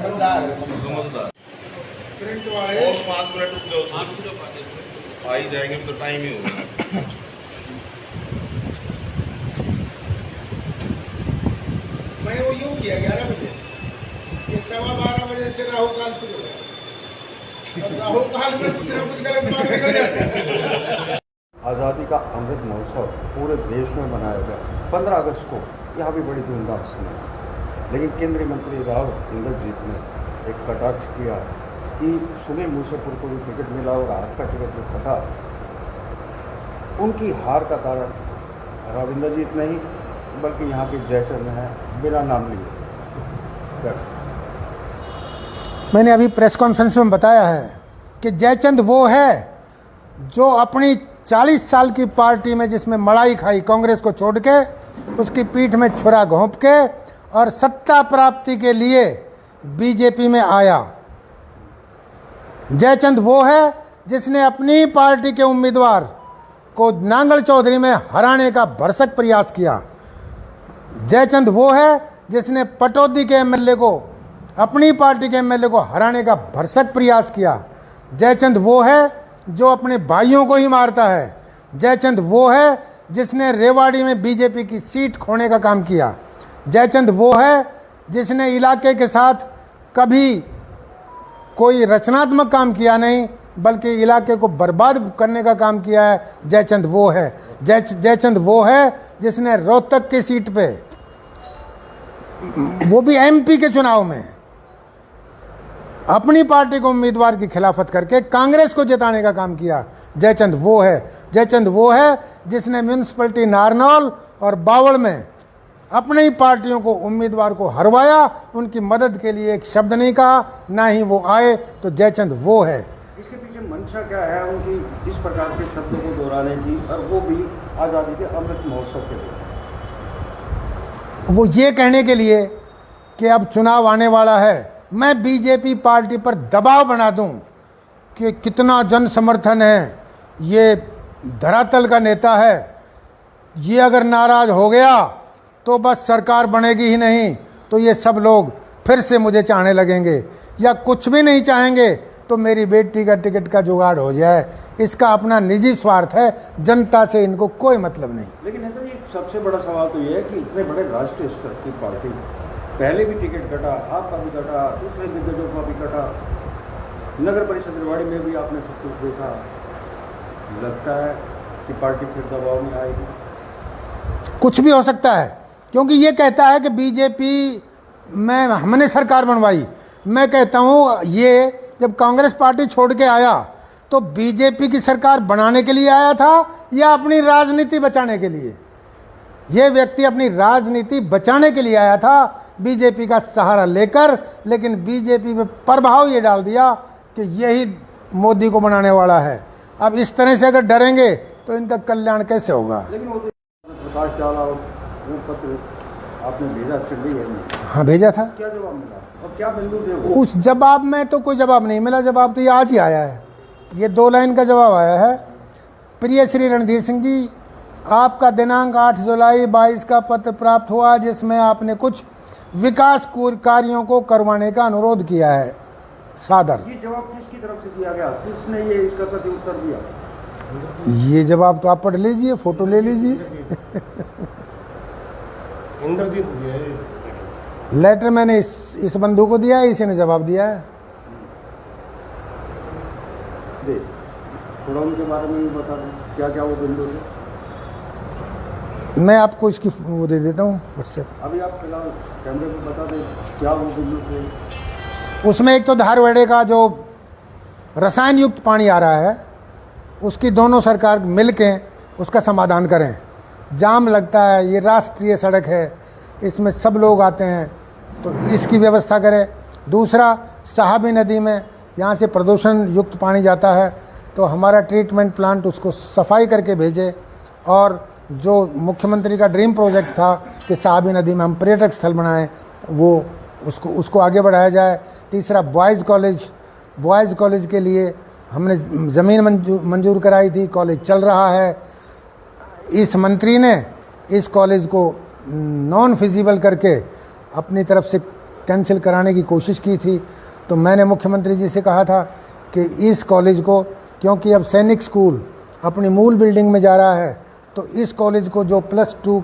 समझदार। प्रिंट वाले और 5 मिनट रुक जाओ, आ ही जाएंगे, तो टाइम ही होगा। मैंने वो यूँ किया 11 बजे, ये 12:15 बजे से राहु काल शुरू हो गया। अब राहु काल में कुछ ना कुछ गलत बात निकल जाती है। आज़ादी का अमृत महोत्सव पूरे देश में मनाया गया 15 अगस्त को, यहाँ भी बड़ी धूमधाम से मनाया। लेकिन केंद्रीय मंत्री राव इंद्रजीत ने एक कटाक्ष किया कि सुनील मूसेपुर को भी टिकट मिला और हार का टिकट जो कटा, उनकी हार का कारण राव इंद्रजीत नहीं बल्कि यहाँ के जयचंद हैं, बिना नाम लिए। मैंने अभी प्रेस कॉन्फ्रेंस में बताया है कि जयचंद वो है जो अपनी 40 साल की पार्टी में जिसमें मड़ाई खाई कांग्रेस को छोड़ के, उसकी पीठ में छुरा घोंप के और सत्ता प्राप्ति के लिए बीजेपी में आया। जयचंद वो है जिसने अपनी पार्टी के उम्मीदवार को नांगल चौधरी में हराने का भरसक प्रयास किया। जयचंद वो है जिसने पटौदी के एमएलए को, अपनी पार्टी के एमएलए को हराने का भरसक प्रयास किया। जयचंद वो है जो अपने भाइयों को ही मारता है। जयचंद वो है जिसने रेवाड़ी में बीजेपी की सीट खोने का काम किया। जयचंद वो है जिसने इलाके के साथ कभी कोई रचनात्मक काम किया नहीं बल्कि इलाके को बर्बाद करने का काम किया है। जयचंद वो है। जयचंद वो है जिसने रोहतक की सीट पे, वो भी एमपी के चुनाव में, अपनी पार्टी को उम्मीदवार की खिलाफत करके कांग्रेस को जिताने का काम किया। जयचंद वो है। जयचंद वो है जिसने म्यूनिसिपैलिटी नारनौल और बावड़ में अपनी पार्टियों को, उम्मीदवार को हरवाया, उनकी मदद के लिए एक शब्द नहीं कहा, ना ही वो आए। तो जयचंद वो है। इसके पीछे मंशा क्या है उनकी, इस प्रकार के शब्दों को दोहराने की, और वो भी आज़ादी के अमृत महोत्सव के लिए? वो ये कहने के लिए कि अब चुनाव आने वाला है, मैं बीजेपी पार्टी पर दबाव बना दूं कि कितना जन समर्थन है, ये धरातल का नेता है, ये अगर नाराज हो गया तो बस सरकार बनेगी ही नहीं, तो ये सब लोग फिर से मुझे चाहने लगेंगे, या कुछ भी नहीं चाहेंगे तो मेरी बेटी का टिकट का जुगाड़ हो जाए। इसका अपना निजी स्वार्थ है, जनता से इनको कोई मतलब नहीं। लेकिन नेता जी, सबसे बड़ा सवाल तो ये है कि इतने बड़े राष्ट्रीय स्तर की पार्टी, पहले भी टिकट कटा, आपका भी कटा, दूसरे दिग्गजों का भी कटा, नगर परिषद रेवाड़ी में भी आपने सब कुछ देखा, लगता है कि पार्टी फिर दबाव में आएगी? कुछ भी हो सकता है, क्योंकि ये कहता है कि बीजेपी में हमने सरकार बनवाई। मैं कहता हूँ ये जब कांग्रेस पार्टी छोड़ के आया तो बीजेपी की सरकार बनाने के लिए आया था या अपनी राजनीति बचाने के लिए? ये व्यक्ति अपनी राजनीति बचाने के लिए आया था बीजेपी का सहारा लेकर, लेकिन बीजेपी में प्रभाव ये डाल दिया कि यही मोदी को बनाने वाला है। अब इस तरह से अगर डरेंगे तो इनका कल्याण कैसे होगा? लेकिन वो तो प्रकाश डाला और वो पत्र आपने भेजा चंडीगढ़ में। हाँ, भेजा था। क्या जवाब मिला और क्या बिंदु थे वो? उस जवाब में तो कोई जवाब नहीं मिला। जवाब तो ये आज ही आया है, ये 2 लाइन का जवाब आया है। प्रिय श्री रणधीर सिंह जी, आपका दिनांक 8 जुलाई 22 का पत्र प्राप्त हुआ जिसमें आपने कुछ विकास कार्यों को करवाने का अनुरोध किया है। सादर। ये जवाब किसकी तरफ से दिया गया, किसने ये इसका प्रति उत्तर दिया? ये जवाब तो आप पढ़ लीजिए, फोटो ले लीजिए। इंद्रजीत दिया है लेटर मैंने इस बंधु को दिया है, इसी ने जवाब दिया है। दे थोड़ा उनके बारे में भी बता दें, क्या क्या वो बिंदु थे? मैं आपको इसकी वो दे देता हूँ व्हाट्सएप। अभी आप फिलहाल कैमरे में बता दें क्या वो बिंदु थे। उसमें एक तो धारवाड़े का जो रसायन युक्त पानी आ रहा है उसकी दोनों सरकार मिल के उसका समाधान करें। जाम लगता है, ये राष्ट्रीय सड़क है, इसमें सब लोग आते हैं, तो इसकी व्यवस्था करें। दूसरा, साहबी नदी में यहाँ से प्रदूषण युक्त पानी जाता है तो हमारा ट्रीटमेंट प्लांट उसको सफाई करके भेजे। और जो मुख्यमंत्री का ड्रीम प्रोजेक्ट था कि साहबी नदी में हम पर्यटक स्थल बनाएं, वो उसको आगे बढ़ाया जाए। तीसरा, बॉयज़ कॉलेज के लिए हमने ज़मीन मंजूर कराई थी, कॉलेज चल रहा है। इस मंत्री ने इस कॉलेज को नॉन फिजिबल करके अपनी तरफ से कैंसिल कराने की कोशिश की थी, तो मैंने मुख्यमंत्री जी से कहा था कि इस कॉलेज को, क्योंकि अब सैनिक स्कूल अपनी मूल बिल्डिंग में जा रहा है, तो इस कॉलेज को जो +2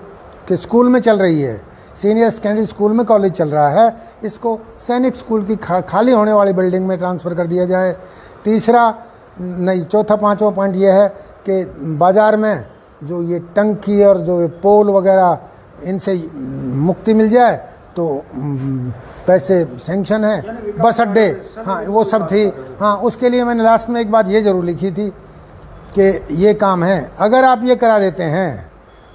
के स्कूल में चल रही है, सीनियर सेकेंडरी स्कूल में कॉलेज चल रहा है, इसको सैनिक स्कूल की खाली होने वाली बिल्डिंग में ट्रांसफ़र कर दिया जाए। तीसरा नहीं, चौथा पांचवा पॉइंट ये है कि बाज़ार में जो ये टंकी और जो ये पोल वगैरह, इनसे मुक्ति मिल जाए तो पैसे सेंक्शन है। बस अड्डे, हाँ वो सब थी। हाँ, उसके लिए मैंने लास्ट में एक बात ये ज़रूर लिखी थी कि ये काम है, अगर आप ये करा देते हैं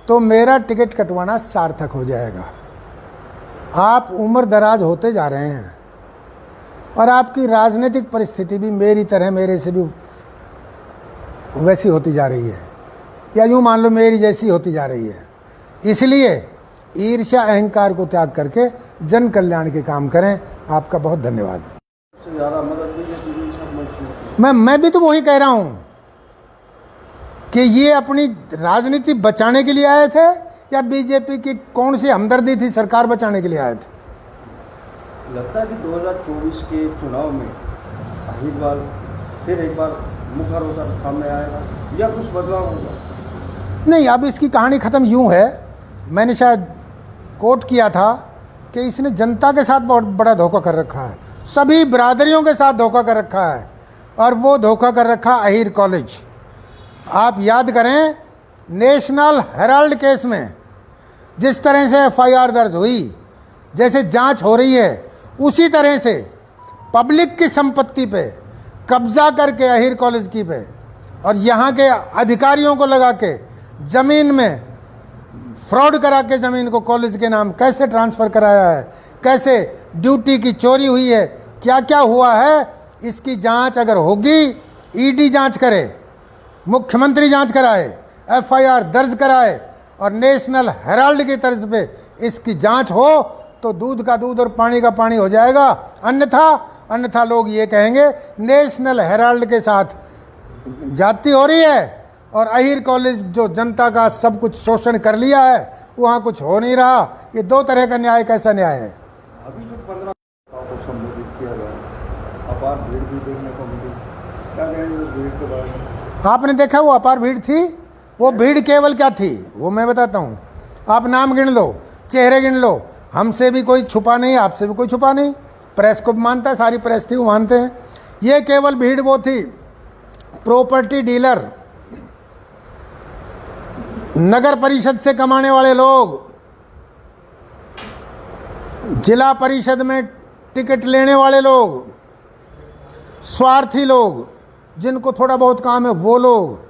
तो मेरा टिकट कटवाना सार्थक हो जाएगा। आप उम्र दराज होते जा रहे हैं और आपकी राजनीतिक परिस्थिति भी मेरी तरह, मेरे से भी वैसी होती जा रही है, या यूँ मान लो मेरी जैसी होती जा रही है। इसलिए ईर्ष्या अहंकार को त्याग करके जन कल्याण के काम करें। आपका बहुत धन्यवाद। सबसे ज़्यादा मदद बीजेपी। मैं भी तो वही कह रहा हूँ कि ये अपनी राजनीति बचाने के लिए आए थे, या बीजेपी की कौन सी हमदर्दी थी सरकार बचाने के लिए आए थे? लगता है कि 2024 के चुनाव में अहिरवाल फिर एक बार मुखर होकर सामने आएगा या कुछ बदलाव होगा? नहीं, अब इसकी कहानी ख़त्म यूँ है, मैंने शायद कोट किया था कि इसने जनता के साथ बहुत बड़ा धोखा कर रखा है, सभी बिरादरियों के साथ धोखा कर रखा है, और वो धोखा कर रखा अहीर कॉलेज। आप याद करें, नेशनल हेराल्ड केस में जिस तरह से FIR दर्ज हुई, जैसे जांच हो रही है, उसी तरह से पब्लिक की संपत्ति पे कब्जा करके अहीर कॉलेज की पे, और यहाँ के अधिकारियों को लगा के ज़मीन में फ्रॉड करा के ज़मीन को कॉलेज के नाम कैसे ट्रांसफ़र कराया है, कैसे ड्यूटी की चोरी हुई है, क्या क्या हुआ है, इसकी जांच अगर होगी, ED जांच करे, मुख्यमंत्री जांच कराए, FIR दर्ज कराए, और नेशनल हेराल्ड की तर्ज पे इसकी जांच हो, तो दूध का दूध और पानी का पानी हो जाएगा। अन्यथा लोग ये कहेंगे नेशनल हेराल्ड के साथ जाति हो रही है, और अहीर कॉलेज जो जनता का सब कुछ शोषण कर लिया है, वहाँ कुछ हो नहीं रहा। ये दो तरह का न्याय कैसा न्याय है? अभी जो 15 को संबोधित किया गया, अपार भीड़ भी देखने को मिली, क्या कहेंगे उस भीड़ के बारे में? आपने देखा वो अपार भीड़ थी? वो भीड़ केवल क्या थी वो मैं बताता हूँ। आप नाम गिन लो, चेहरे गिन लो, हमसे भी कोई छुपा नहीं, आपसे भी कोई छुपा नहीं, प्रेस को भी मानता है, सारी प्रेस थी वो मानते हैं। ये केवल भीड़ वो थी, प्रॉपर्टी डीलर, नगर परिषद से कमाने वाले लोग, जिला परिषद में टिकट लेने वाले लोग, स्वार्थी लोग, जिनको थोड़ा बहुत काम है वो लोग।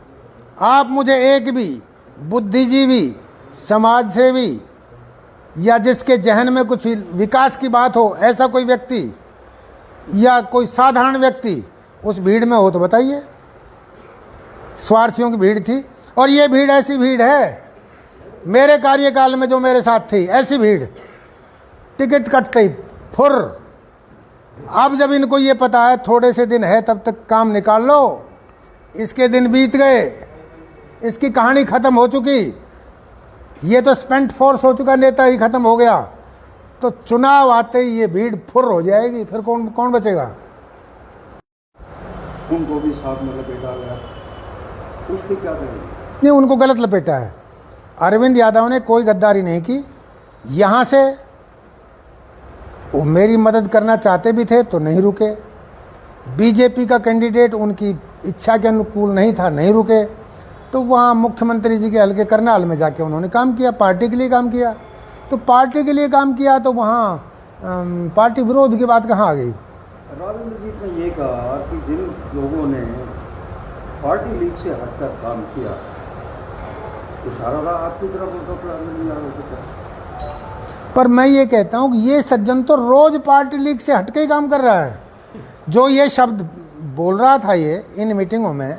आप मुझे एक भी बुद्धिजीवी, समाज सेवी, या जिसके जहन में कुछ विकास की बात हो, ऐसा कोई व्यक्ति या कोई साधारण व्यक्ति उस भीड़ में हो तो बताइए। स्वार्थियों की भीड़ थी, और ये भीड़ ऐसी भीड़ है, मेरे कार्यकाल में जो मेरे साथ थी, ऐसी भीड़ टिकट कटते ही फुर। अब जब इनको ये पता है थोड़े से दिन है, तब तक काम निकाल लो, इसके दिन बीत गए, इसकी कहानी खत्म हो चुकी, ये तो स्पेंट फोर्स हो चुका, नेता ही खत्म हो गया, तो चुनाव आते ही ये भीड़ फुर हो जाएगी, फिर कौन बचेगा? उनको भी साथ में लपेटा गया, उस पर क्या करेंगे? नहीं, उनको गलत लपेटा है। अरविंद यादव ने कोई गद्दारी नहीं की। यहाँ से वो मेरी मदद करना चाहते भी थे तो नहीं रुके, बीजेपी का कैंडिडेट उनकी इच्छा के अनुकूल नहीं था, नहीं रुके, तो वहाँ मुख्यमंत्री जी के हल्के करनाल में जाके उन्होंने काम किया, पार्टी के लिए काम किया। तो पार्टी के लिए काम किया तो वहाँ पार्टी विरोध की बात कहाँ आ गई? राजेंद्र जी ने ये कहा कि जिन लोगों ने पार्टी लीग से हटकर काम किया, इशारा था आपकी तरफ उनका। पर मैं ये कहता हूँ कि ये सज्जन तो रोज पार्टी लीग से हटके ही काम कर रहा है। जो ये शब्द बोल रहा था ये इन मीटिंगों में,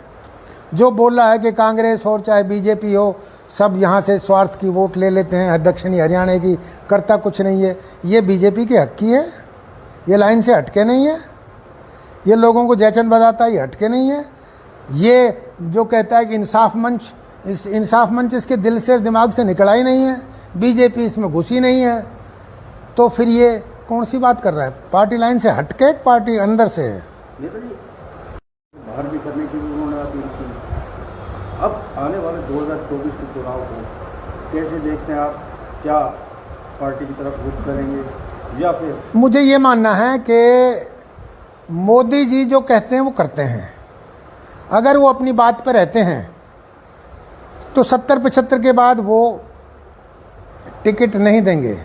जो बोल रहा है कि कांग्रेस और चाहे बीजेपी हो, सब यहाँ से स्वार्थ की वोट ले लेते हैं, दक्षिणी हरियाणा की, करता कुछ नहीं है, ये बीजेपी के हक की है, ये लाइन से हटके नहीं है, ये लोगों को जयचंद बताता है, ये हटके नहीं है। ये जो कहता है कि इंसाफ मंच, इस इंसाफ मंच इसके दिल से दिमाग से निकला ही नहीं है, बीजेपी इसमें घुसी नहीं है, तो फिर ये कौन सी बात कर रहा है? पार्टी लाइन से हटके एक पार्टी अंदर से है। नेताजी बाहर भी करने की भी उन्होंने अपील की। अब आने वाले 2024 के चुनाव को कैसे देखते हैं आप? क्या पार्टी की तरफ रुख करेंगे या फिर? मुझे ये मानना है कि मोदी जी जो कहते हैं वो करते हैं। अगर वो अपनी बात पर रहते हैं तो 70-75 के बाद वो टिकट नहीं देंगे।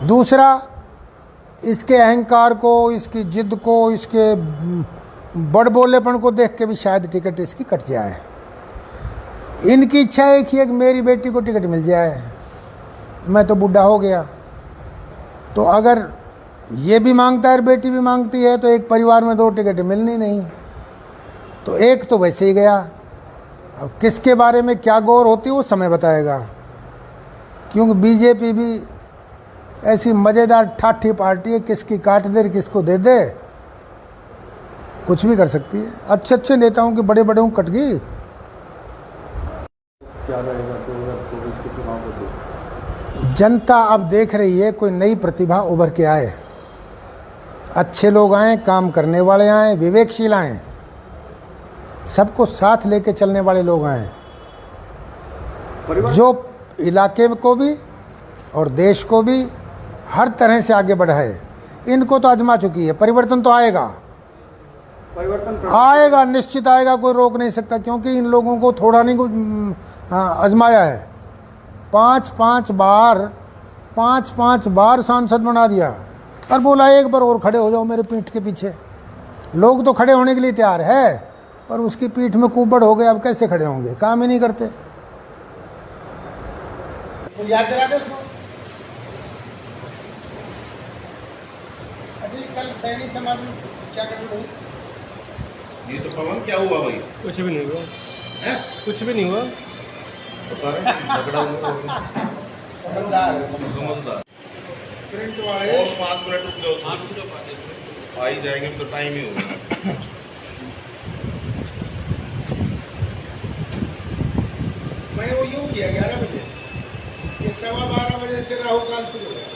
दूसरा, इसके अहंकार को, इसकी जिद को, इसके बड़बोलेपन को देख के भी शायद टिकट इसकी कट जाए। इनकी इच्छा एक ही है कि मेरी बेटी को टिकट मिल जाए, मैं तो बूढ़ा हो गया। तो अगर ये भी मांगता है और बेटी भी मांगती है तो एक परिवार में 2 टिकट मिलनी नहीं, तो एक तो वैसे ही गया। अब किसके बारे में क्या गौर होती है वो समय बताएगा, क्योंकि बीजेपी भी ऐसी मज़ेदार ठाठी पार्टी है, किसकी काट दे किसको दे दे, कुछ भी कर सकती है। अच्छे अच्छे नेताओं की बड़े बड़े कट गई। क्या रहेगा 2024 के चुनाव को देख? जनता अब देख रही है कोई नई प्रतिभा उभर के आए, अच्छे लोग आए, काम करने वाले आए, विवेकशील आए, सबको साथ लेके चलने वाले लोग आए, जो इलाके को भी और देश को भी हर तरह से आगे बढ़ाए। इनको तो आजमा चुकी है, परिवर्तन तो आएगा, परिवर्तन आएगा, निश्चित आएगा, कोई रोक नहीं सकता, क्योंकि इन लोगों को थोड़ा नहीं कुछ आजमाया है। 5-5 बार सांसद बना दिया और बोला एक बार और खड़े हो जाओ मेरे पीठ के पीछे। लोग तो खड़े होने के लिए तैयार है, पर उसकी पीठ में कुबड़ हो गए, अब कैसे खड़े होंगे? काम ही नहीं करते। तो याद दिला दो उसको। अच्छा, कल सैनी समाज में क्या कर रही? ये तो पवन क्या हुआ भाई? कुछ भी नहीं हुआ, हैं? कुछ भी नहीं हुआ। बता रहे झगड़ा हुआ। समझदार है, समझदार। प्रिंट वाले और 5 मिनट रुक जाओ, आ ही जाएंगे, तो टाइम ही होगा। मैंने वो यूँ किया 11 बजे, ये 12:15 बजे से राहु काल शुरू हो गया।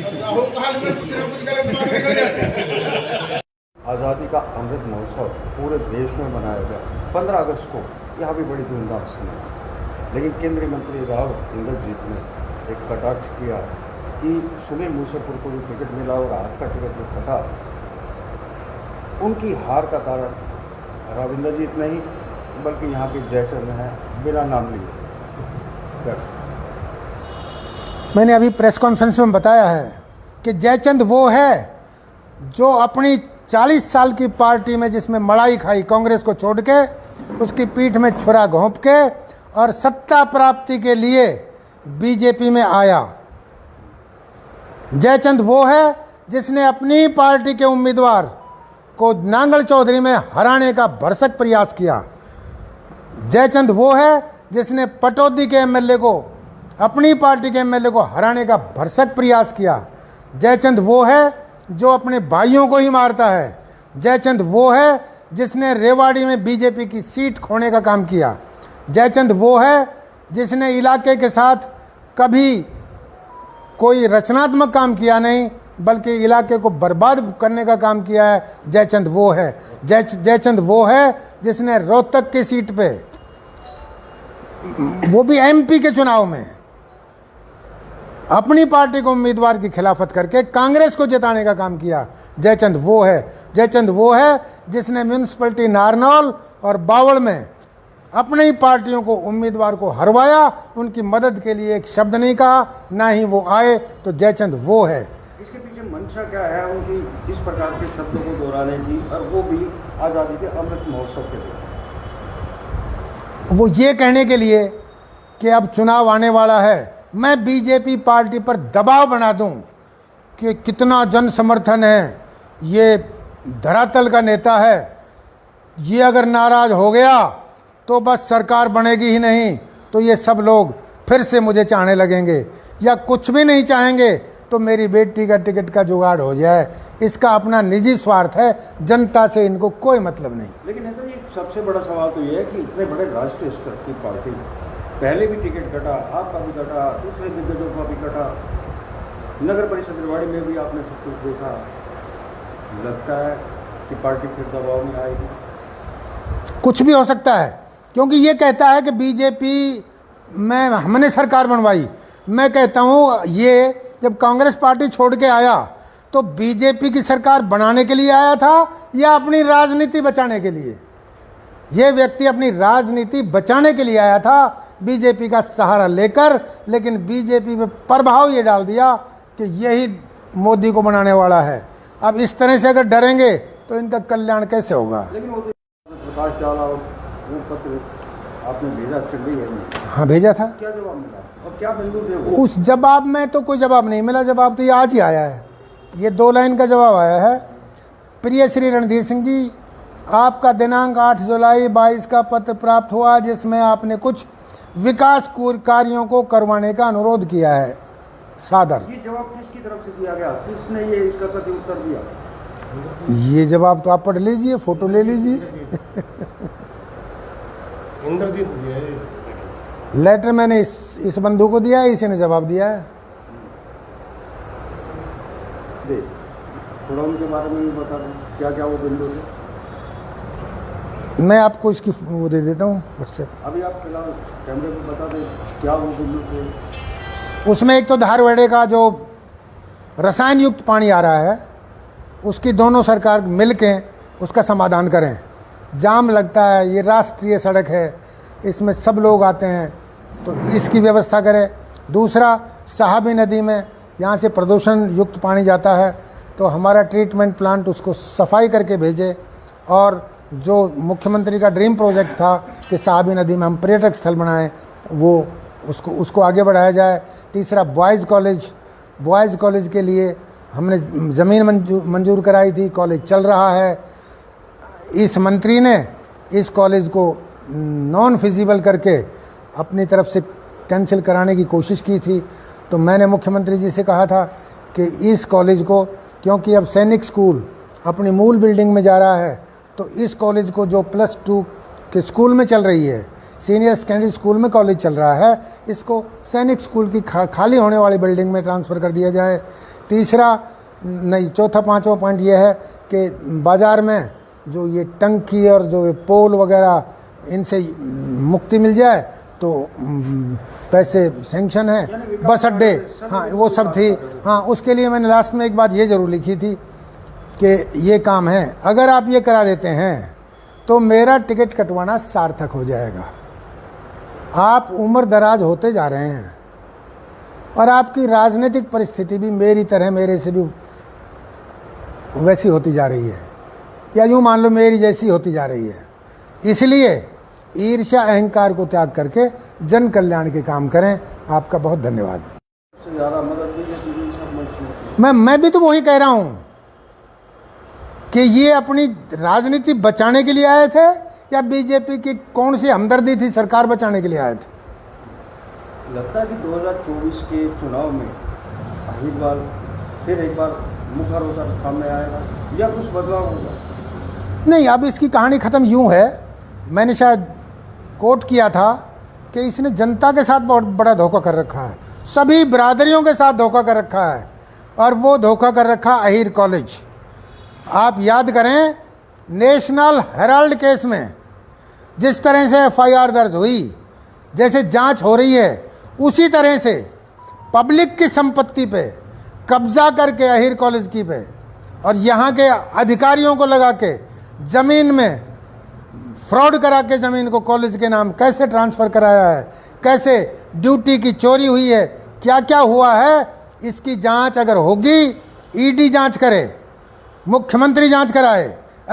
अब राहु काल में कुछ ना कुछ गलत बात निकल जाती है। आज़ादी का अमृत महोत्सव पूरे देश में मनाया गया 15 अगस्त को, यहाँ भी बड़ी धूमधाम से मनाया। लेकिन केंद्रीय मंत्री राव इंद्रजीत ने एक कटाक्ष किया कि सुनील मूसेपुर को जो टिकट मिला और हार का टिकट जो कटा, उनकी हार का कारण राव इंद्रजीत नहीं बल्कि यहाँ के जयचंद हैं, बिना नाम लिए। मैंने अभी प्रेस कॉन्फ्रेंस में बताया है कि जयचंद वो है जो अपनी 40 साल की पार्टी में जिसमें मड़ाई खाई, कांग्रेस को छोड़ के, उसकी पीठ में छुरा घोंप के और सत्ता प्राप्ति के लिए बीजेपी में आया। जयचंद वो है जिसने अपनी पार्टी के उम्मीदवार को नांगल चौधरी में हराने का भरसक प्रयास किया। जयचंद वो है जिसने पटौदी के एमएलए को, अपनी पार्टी के एमएलए को हराने का भरसक प्रयास किया। जयचंद वो है जो अपने भाइयों को ही मारता है। जयचंद वो है जिसने रेवाड़ी में बीजेपी की सीट खोने का काम किया। जयचंद वो है जिसने इलाके के साथ कभी कोई रचनात्मक काम किया नहीं बल्कि इलाके को बर्बाद करने का काम किया है। जयचंद वो है। जयचंद वो है जिसने रोहतक की सीट पे, वो भी एमपी के चुनाव में, अपनी पार्टी को उम्मीदवार की खिलाफत करके कांग्रेस को जिताने का काम किया। जयचंद वो है। जयचंद वो है जिसने म्यूनिसिपैलिटी नारनौल और बावड़ में अपनी पार्टियों को, उम्मीदवार को हरवाया, उनकी मदद के लिए एक शब्द नहीं कहा, ना ही वो आए। तो जयचंद वो है। इसके पीछे मंशा क्या है उनकी इस प्रकार के शब्दों को दोहराने की, और वो भी आज़ादी के अमृत महोत्सव के लिए? वो ये कहने के लिए कि अब चुनाव आने वाला है, मैं बीजेपी पार्टी पर दबाव बना दूं कि कितना जन समर्थन है, ये धरातल का नेता है, ये अगर नाराज हो गया तो बस सरकार बनेगी ही नहीं, तो ये सब लोग फिर से मुझे चाहने लगेंगे, या कुछ भी नहीं चाहेंगे तो मेरी बेटी का टिकट का जुगाड़ हो जाए। इसका अपना निजी स्वार्थ है, जनता से इनको कोई मतलब नहीं। लेकिन नेताजी, सबसे बड़ा सवाल तो ये है कि इतने बड़े राष्ट्रीय स्तर की पार्टी, पहले भी टिकट कटा, आपका भी कटा, दूसरे दिग्गजों का भी कटा, नगर परिषद रेवाड़ी में भी आपने सब कुछ देखा, लगता है कि पार्टी फिर दबाव में आएगी? कुछ भी हो सकता है, क्योंकि ये कहता है कि बीजेपी में हमने सरकार बनवाई। मैं कहता हूँ ये जब कांग्रेस पार्टी छोड़ के आया तो बीजेपी की सरकार बनाने के लिए आया था या अपनी राजनीति बचाने के लिए? ये व्यक्ति अपनी राजनीति बचाने के लिए आया था बीजेपी का सहारा लेकर, लेकिन बीजेपी में प्रभाव ये डाल दिया कि यही मोदी को बनाने वाला है। अब इस तरह से अगर डरेंगे तो इनका कल्याण कैसे होगा? लेकिन वो प्रकाश जाला और वो पत्र आपने भेजा चंडीगढ़ में, हाँ भेजा था। क्या जवाब मिला और क्या बिंदु थे वो? उस जवाब में तो कोई जवाब नहीं मिला। जवाब तो ये आज ही आया है। ये 2 लाइन का जवाब आया है। प्रिय श्री रणधीर सिंह जी, आपका दिनांक 8 जुलाई 22 का पत्र प्राप्त हुआ जिसमें आपने कुछ विकास कार्यों को करवाने का अनुरोध किया है। सादर। ये जवाब किसकी तरफ से दिया गया? किसने ये इसका प्रति उत्तर दिया? ये जवाब तो आप पढ़ लीजिए, फोटो ले लीजिए। इंद्रजीत दिया है। लेटर मैंने इस बंधु को दिया है, इसी ने जवाब दिया है। दे थोड़ा उनके बारे में भी बता दें, क्या क्या वो बिंदु थे? मैं आपको इसकी वो दे देता हूँ व्हाट्सएप। अभी आप फिलहाल कैमरे में बता दें क्या वो बिंदु थे। उसमें एक तो धारवेड़े का जो रसायन युक्त पानी आ रहा है उसकी दोनों सरकार मिल के उसका समाधान करें। जाम लगता है, ये राष्ट्रीय सड़क है, इसमें सब लोग आते हैं, तो इसकी व्यवस्था करें। दूसरा, साहबी नदी में यहाँ से प्रदूषण युक्त पानी जाता है तो हमारा ट्रीटमेंट प्लांट उसको सफाई करके भेजे। और जो मुख्यमंत्री का ड्रीम प्रोजेक्ट था कि साहबी नदी में हम पर्यटक स्थल बनाएं, वो उसको आगे बढ़ाया जाए। तीसरा, बॉयज़ कॉलेज के लिए हमने ज़मीन मंजूर कराई थी, कॉलेज चल रहा है। इस मंत्री ने इस कॉलेज को नॉन फिजिबल करके अपनी तरफ से कैंसिल कराने की कोशिश की थी। तो मैंने मुख्यमंत्री जी से कहा था कि इस कॉलेज को, क्योंकि अब सैनिक स्कूल अपनी मूल बिल्डिंग में जा रहा है, तो इस कॉलेज को जो +2 के स्कूल में चल रही है, सीनियर सेकेंडरी स्कूल में कॉलेज चल रहा है, इसको सैनिक स्कूल की खाली होने वाली बिल्डिंग में ट्रांसफ़र कर दिया जाए। तीसरा नहीं, चौथा पांचवा पॉइंट ये है कि बाज़ार में जो ये टंकी और जो ये पोल वगैरह इनसे मुक्ति मिल जाए तो पैसे सेंक्शन है। बस अड्डे, हाँ वो सब थी। हाँ, उसके लिए मैंने लास्ट में एक बात ये ज़रूर लिखी थी कि ये काम है, अगर आप ये करा देते हैं तो मेरा टिकट कटवाना सार्थक हो जाएगा। आप उम्र दराज होते जा रहे हैं और आपकी राजनीतिक परिस्थिति भी मेरी तरह, मेरे से भी वैसी होती जा रही है, या यूँ मान लो मेरी जैसी होती जा रही है। इसलिए ईर्ष्या अहंकार को त्याग करके जन कल्याण के काम करें। आपका बहुत धन्यवाद। सबसे ज़्यादा मदद भी मैं भी तो वही कह रहा हूँ कि ये अपनी राजनीति बचाने के लिए आए थे या बीजेपी की कौन सी हमदर्दी थी, सरकार बचाने के लिए आए थे? लगता है कि 2024 के चुनाव में फिर एक बार मुखर होकर सामने आएगा या कुछ बदलाव होगा? नहीं, अब इसकी कहानी ख़त्म यूँ है, मैंने शायद कोट किया था कि इसने जनता के साथ बहुत बड़ा धोखा कर रखा है, सभी बिरादरियों के साथ धोखा कर रखा है, और वो धोखा कर रखा अहीर कॉलेज। आप याद करें, नेशनल हेराल्ड केस में जिस तरह से FIR दर्ज हुई, जैसे जांच हो रही है, उसी तरह से पब्लिक की संपत्ति पे कब्जा करके अहीर कॉलेज की पे और यहाँ के अधिकारियों को लगा के ज़मीन में फ्रॉड करा के ज़मीन को कॉलेज के नाम कैसे ट्रांसफ़र कराया है, कैसे ड्यूटी की चोरी हुई है, क्या क्या हुआ है, इसकी जांच अगर होगी, ED जांच करे, मुख्यमंत्री जांच कराए,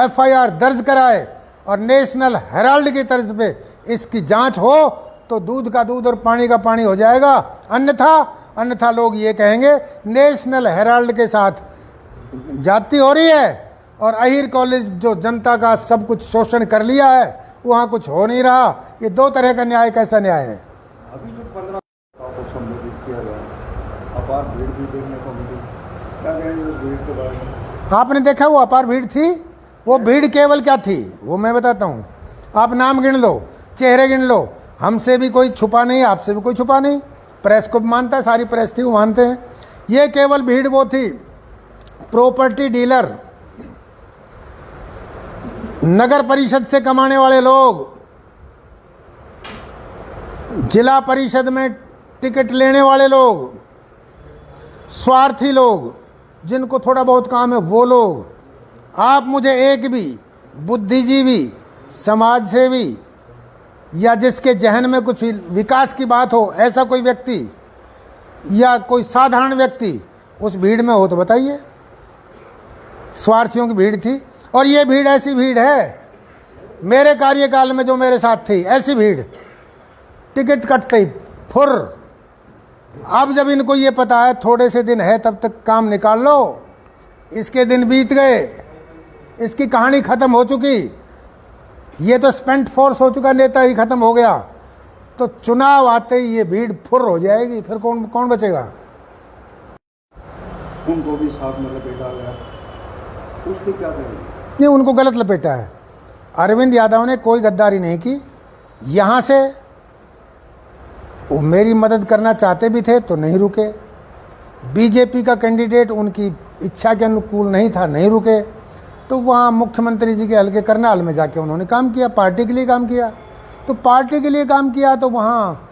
FIR दर्ज कराए और नेशनल हेराल्ड की तर्ज पे इसकी जांच हो तो दूध का दूध और पानी का पानी हो जाएगा। अन्यथा लोग ये कहेंगे नेशनल हेराल्ड के साथ जाति हो रही है और अहीर कॉलेज जो जनता का सब कुछ शोषण कर लिया है, वहाँ कुछ हो नहीं रहा। ये दो तरह का न्याय कैसा न्याय है? अभी जो 15 को संबोधित किया गया, अपार भीड़ भी देखने को मिली, क्या कहेंगे उस भीड़ के बारे में? आपने देखा वो अपार भीड़ थी? वो भीड़ केवल क्या थी वो मैं बताता हूँ। आप नाम गिन लो, चेहरे गिन लो, हमसे भी कोई छुपा नहीं, आपसे भी कोई छुपा नहीं, प्रेस को भी मानता है, सारी प्रेस थी वो मानते हैं। ये केवल भीड़ वो थी प्रॉपर्टी डीलर, नगर परिषद से कमाने वाले लोग, जिला परिषद में टिकट लेने वाले लोग, स्वार्थी लोग, जिनको थोड़ा बहुत काम है वो लोग। आप मुझे एक भी बुद्धिजीवी, समाजसेवी या जिसके जहन में कुछ विकास की बात हो, ऐसा कोई व्यक्ति या कोई साधारण व्यक्ति उस भीड़ में हो तो बताइए। स्वार्थियों की भीड़ थी, और ये भीड़ ऐसी भीड़ है, मेरे कार्यकाल में जो मेरे साथ थी ऐसी भीड़, टिकट कटते ही फुर। अब जब इनको ये पता है थोड़े से दिन है तब तक काम निकाल लो, इसके दिन बीत गए, इसकी कहानी खत्म हो चुकी, ये तो स्पेंट फोर्स हो चुका, नेता ही खत्म हो गया, तो चुनाव आते ही ये भीड़ फुर हो जाएगी, फिर कौन बचेगा। उनको भी साथ में लपेटा गया, उस पर क्या करेंगे? नहीं, उनको गलत लपेटा है। अरविंद यादव ने कोई गद्दारी नहीं की। यहाँ से वो मेरी मदद करना चाहते भी थे तो नहीं रुके, बीजेपी का कैंडिडेट उनकी इच्छा के अनुकूल नहीं था, नहीं रुके, तो वहाँ मुख्यमंत्री जी के हल्के करनाल में जाके उन्होंने काम किया, पार्टी के लिए काम किया। तो पार्टी के लिए काम किया तो वहाँ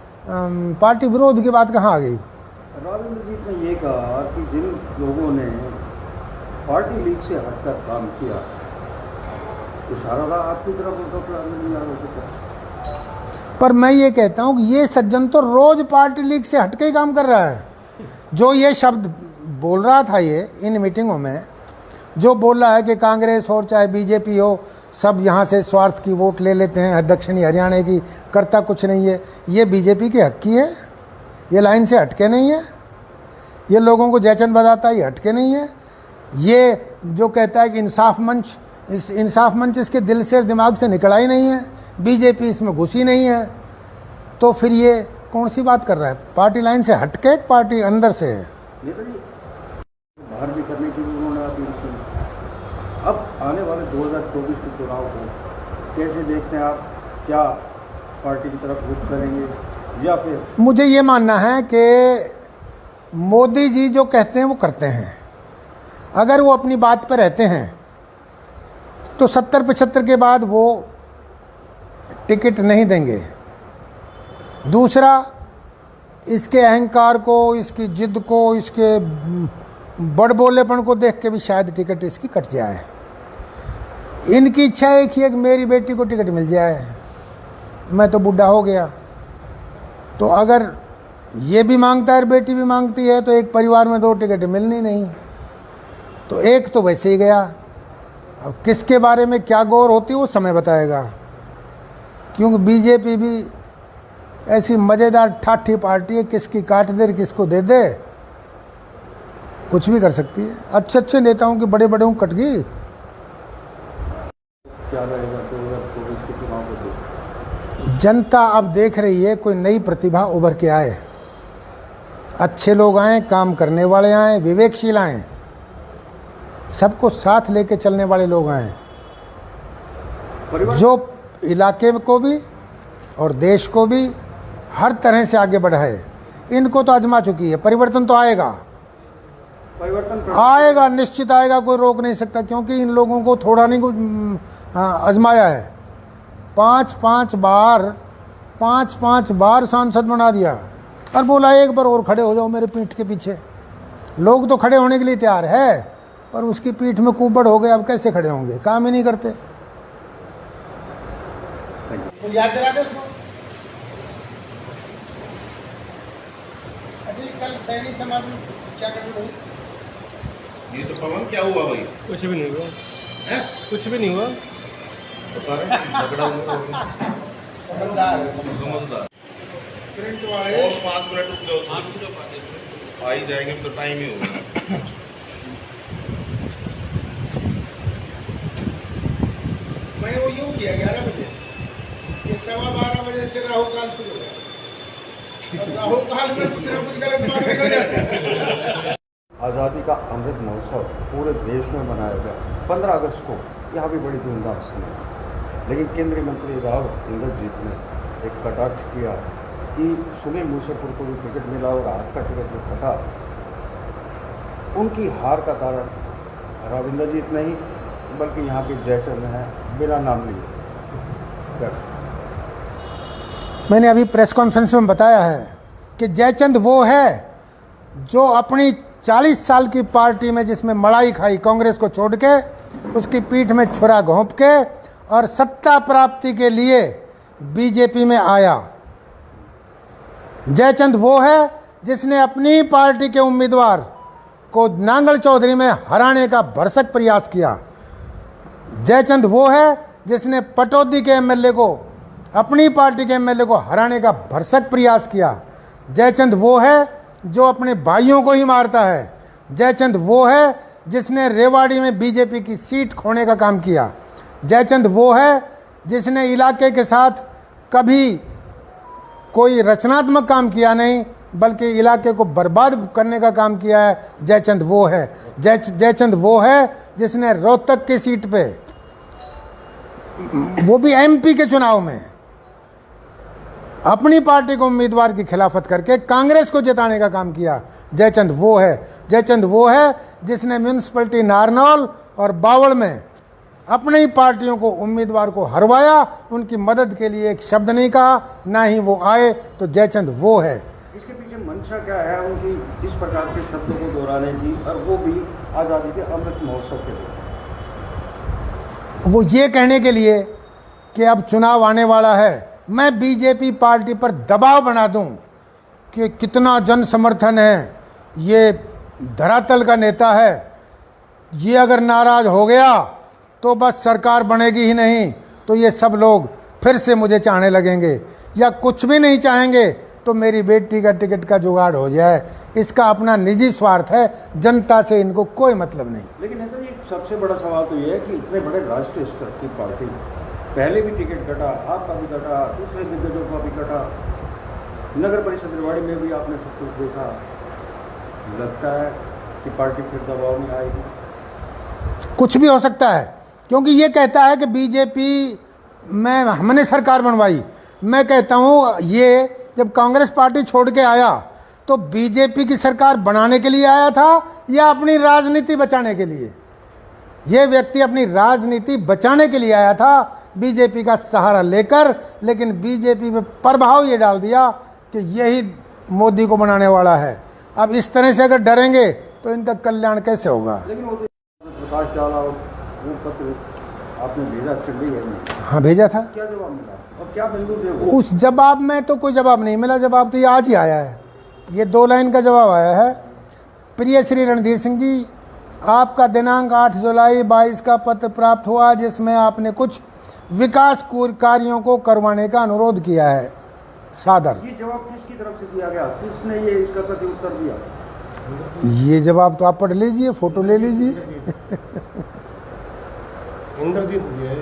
पार्टी विरोध की बात कहाँ आ गई। राजेंद्र जी ने ये कहा कि जिन लोगों ने पार्टी लीग से हटकर काम किया, इशारा था आपकी तरफ उनका प्लान नहीं आ सकता। पर मैं ये कहता हूँ कि ये सज्जन तो रोज पार्टी लीग से हटके ही काम कर रहा है। जो ये शब्द बोल रहा था ये इन मीटिंगों में, जो बोल रहा है कि कांग्रेस और चाहे बीजेपी हो, सब यहाँ से स्वार्थ की वोट ले लेते हैं, दक्षिणी हरियाणा की, करता कुछ नहीं है, ये बीजेपी के हक की है, ये लाइन से हटके नहीं है, ये लोगों को जयचंद बताता है, ये हटके नहीं है। ये जो कहता है कि इंसाफ मंच, इस इंसाफ मंच इसके दिल से दिमाग से निकला ही नहीं है, बीजेपी इसमें घुसी नहीं है, तो फिर ये कौन सी बात कर रहा है। पार्टी लाइन से हटके पार्टी अंदर से है। बाहर भी करने की भी उन्होंने अपील की। अब आने वाले 2024 के चुनाव को कैसे देखते हैं आप? क्या पार्टी की तरफ रुख करेंगे या फिर? मुझे ये मानना है कि मोदी जी जो कहते हैं वो करते हैं। अगर वो अपनी बात पर रहते हैं तो 70-75 के बाद वो टिकट नहीं देंगे। दूसरा, इसके अहंकार को, इसकी जिद को, इसके बड़बोलेपन को देख के भी शायद टिकट इसकी कट जाए। इनकी इच्छा एक ही है कि मेरी बेटी को टिकट मिल जाए, मैं तो बूढ़ा हो गया। तो अगर ये भी मांगता है और बेटी भी मांगती है तो एक परिवार में 2 टिकट मिलनी नहीं, तो एक तो वैसे ही गया। अब किसके बारे में क्या गौर होती है वो समय बताएगा, क्योंकि बीजेपी भी ऐसी मज़ेदार ठाठी पार्टी है, किसकी काट दे किसको दे दे, कुछ भी कर सकती है। अच्छे नेताओं की बड़े को कट गई। क्या रहेगा 2024 के चुनाव को? जनता अब देख रही है कोई नई प्रतिभा उभर के आए, अच्छे लोग आए, काम करने वाले आए, विवेकशील आए, सबको साथ लेके चलने वाले लोग आए, जो इलाके को भी और देश को भी हर तरह से आगे बढ़ाए। इनको तो आजमा चुकी है, परिवर्तन तो आएगा, परिवर्तन आएगा, निश्चित आएगा, कोई रोक नहीं सकता, क्योंकि इन लोगों को थोड़ा नहीं कुछ आजमाया है। 5-5 बार सांसद बना दिया और बोला एक बार और खड़े हो जाओ मेरे पीठ के पीछे। लोग तो खड़े होने के लिए तैयार है, पर उसकी पीठ में कुबड़ हो गए, अब कैसे खड़े होंगे, काम ही नहीं करते। तो याद दिला दे उसको। अच्छा, कल सैनी समाज में क्या कर रही? ये तो पवन क्या हुआ भाई? कुछ भी नहीं हुआ हैं? कुछ भी नहीं हुआ। बता रहे झगड़ा हुआ। समझदार है, समझदार। प्रिंट वाले और 5 मिनट रुक जाओ, आ ही जाएंगे, तो टाइम ही होगा। मैंने वो यूँ किया 11 बजे, ये 12:15 बजे से राहु काल शुरू हो गया। अब राहु काल में कुछ ना कुछ गलत बात निकल जाती है। आज़ादी का अमृत महोत्सव पूरे देश में मनाया गया 15 अगस्त को, यहाँ भी बड़ी धूमधाम से मनाया। लेकिन केंद्रीय मंत्री राव इंद्रजीत ने एक कटाक्ष किया कि सुनील मूसेपुर को भी टिकट मिला और आपका टिकट जो कटा, उनकी हार का कारण राविंदर जीत नहीं बल्कि यहाँ के जयचंद हैं, बिना नाम लिए। क्या? मैंने अभी प्रेस कॉन्फ्रेंस में बताया है कि जयचंद वो है जो अपनी 40 साल की पार्टी में जिसमें मड़ाई खाई, कांग्रेस को छोड़ के उसकी पीठ में छुरा घोंप के और सत्ता प्राप्ति के लिए बीजेपी में आया। जयचंद वो है जिसने अपनी पार्टी के उम्मीदवार को नांगल चौधरी में हराने का भरसक प्रयास किया। जयचंद वो है जिसने पटौदी के एमएलए को, अपनी पार्टी के एमएलए को हराने का भरसक प्रयास किया। जयचंद वो है जो अपने भाइयों को ही मारता है। जयचंद वो है जिसने रेवाड़ी में बीजेपी की सीट खोने का काम किया। जयचंद वो है जिसने इलाके के साथ कभी कोई रचनात्मक काम किया नहीं बल्कि इलाके को बर्बाद करने का काम किया है। जयचंद वो है। जयचंद वो है जिसने रोहतक की सीट पे, वो भी एमपी के चुनाव में, अपनी पार्टी को उम्मीदवार की खिलाफत करके कांग्रेस को जिताने का काम किया। जयचंद वो है। जयचंद वो है जिसने म्यूनिसिपैलिटी नारनौल और बावड़ में अपनी पार्टियों को, उम्मीदवार को हरवाया, उनकी मदद के लिए एक शब्द नहीं कहा, ना ही वो आए। तो जयचंद वो है। इसके पीछे मंशा क्या है उनकी इस प्रकार के शब्दों को दोहराने की, और वो भी आज़ादी के अमृत महोत्सव के लिए? वो ये कहने के लिए कि अब चुनाव आने वाला है, मैं बीजेपी पार्टी पर दबाव बना दूं कि कितना जन समर्थन है, ये धरातल का नेता है, ये अगर नाराज हो गया तो बस सरकार बनेगी ही नहीं, तो ये सब लोग फिर से मुझे चाहने लगेंगे, या कुछ भी नहीं चाहेंगे तो मेरी बेटी का टिकट का जुगाड़ हो जाए। इसका अपना निजी स्वार्थ है, जनता से इनको कोई मतलब नहीं। लेकिन नेता जी, सबसे बड़ा सवाल तो ये है कि इतने बड़े राष्ट्रीय स्तर की पार्टी, पहले भी टिकट कटा, आपका भी कटा, दूसरे दिग्गजों का भी कटा, नगर परिषद रेवाड़ी में भी आपने सब कुछ देखा, लगता है कि पार्टी फिर दबाव में आएगी? कुछ भी हो सकता है, क्योंकि ये कहता है कि बीजेपी में हमने सरकार बनवाई। मैं कहता हूँ ये जब कांग्रेस पार्टी छोड़ के आया तो बीजेपी की सरकार बनाने के लिए आया था या अपनी राजनीति बचाने के लिए? ये व्यक्ति अपनी राजनीति बचाने के लिए आया था, बीजेपी का सहारा लेकर, लेकिन बीजेपी में प्रभाव ये डाल दिया कि यही मोदी को बनाने वाला है। अब इस तरह से अगर डरेंगे तो इनका कल्याण कैसे होगा? लेकिन वो प्रकाश डाला, वो पत्र आपने भेजा चंडीगढ़ में? हाँ, भेजा था। क्या जवाब मिला और क्या बिंदु थे वो? उस जवाब में तो कोई जवाब नहीं मिला। जवाब तो ये आज ही आया है। ये 2 लाइन का जवाब आया है। प्रिय श्री रणधीर सिंह जी, आपका दिनांक 8 जुलाई 22 का पत्र प्राप्त हुआ जिसमें आपने कुछ विकास कार्यों को करवाने का अनुरोध किया है। सादर। ये जवाब किसकी तरफ से दिया गया? किसने ये इसका प्रति उत्तर दिया? ये जवाब तो आप पढ़ लीजिए, फोटो ले लीजिए। इंद्रजीत दिया है।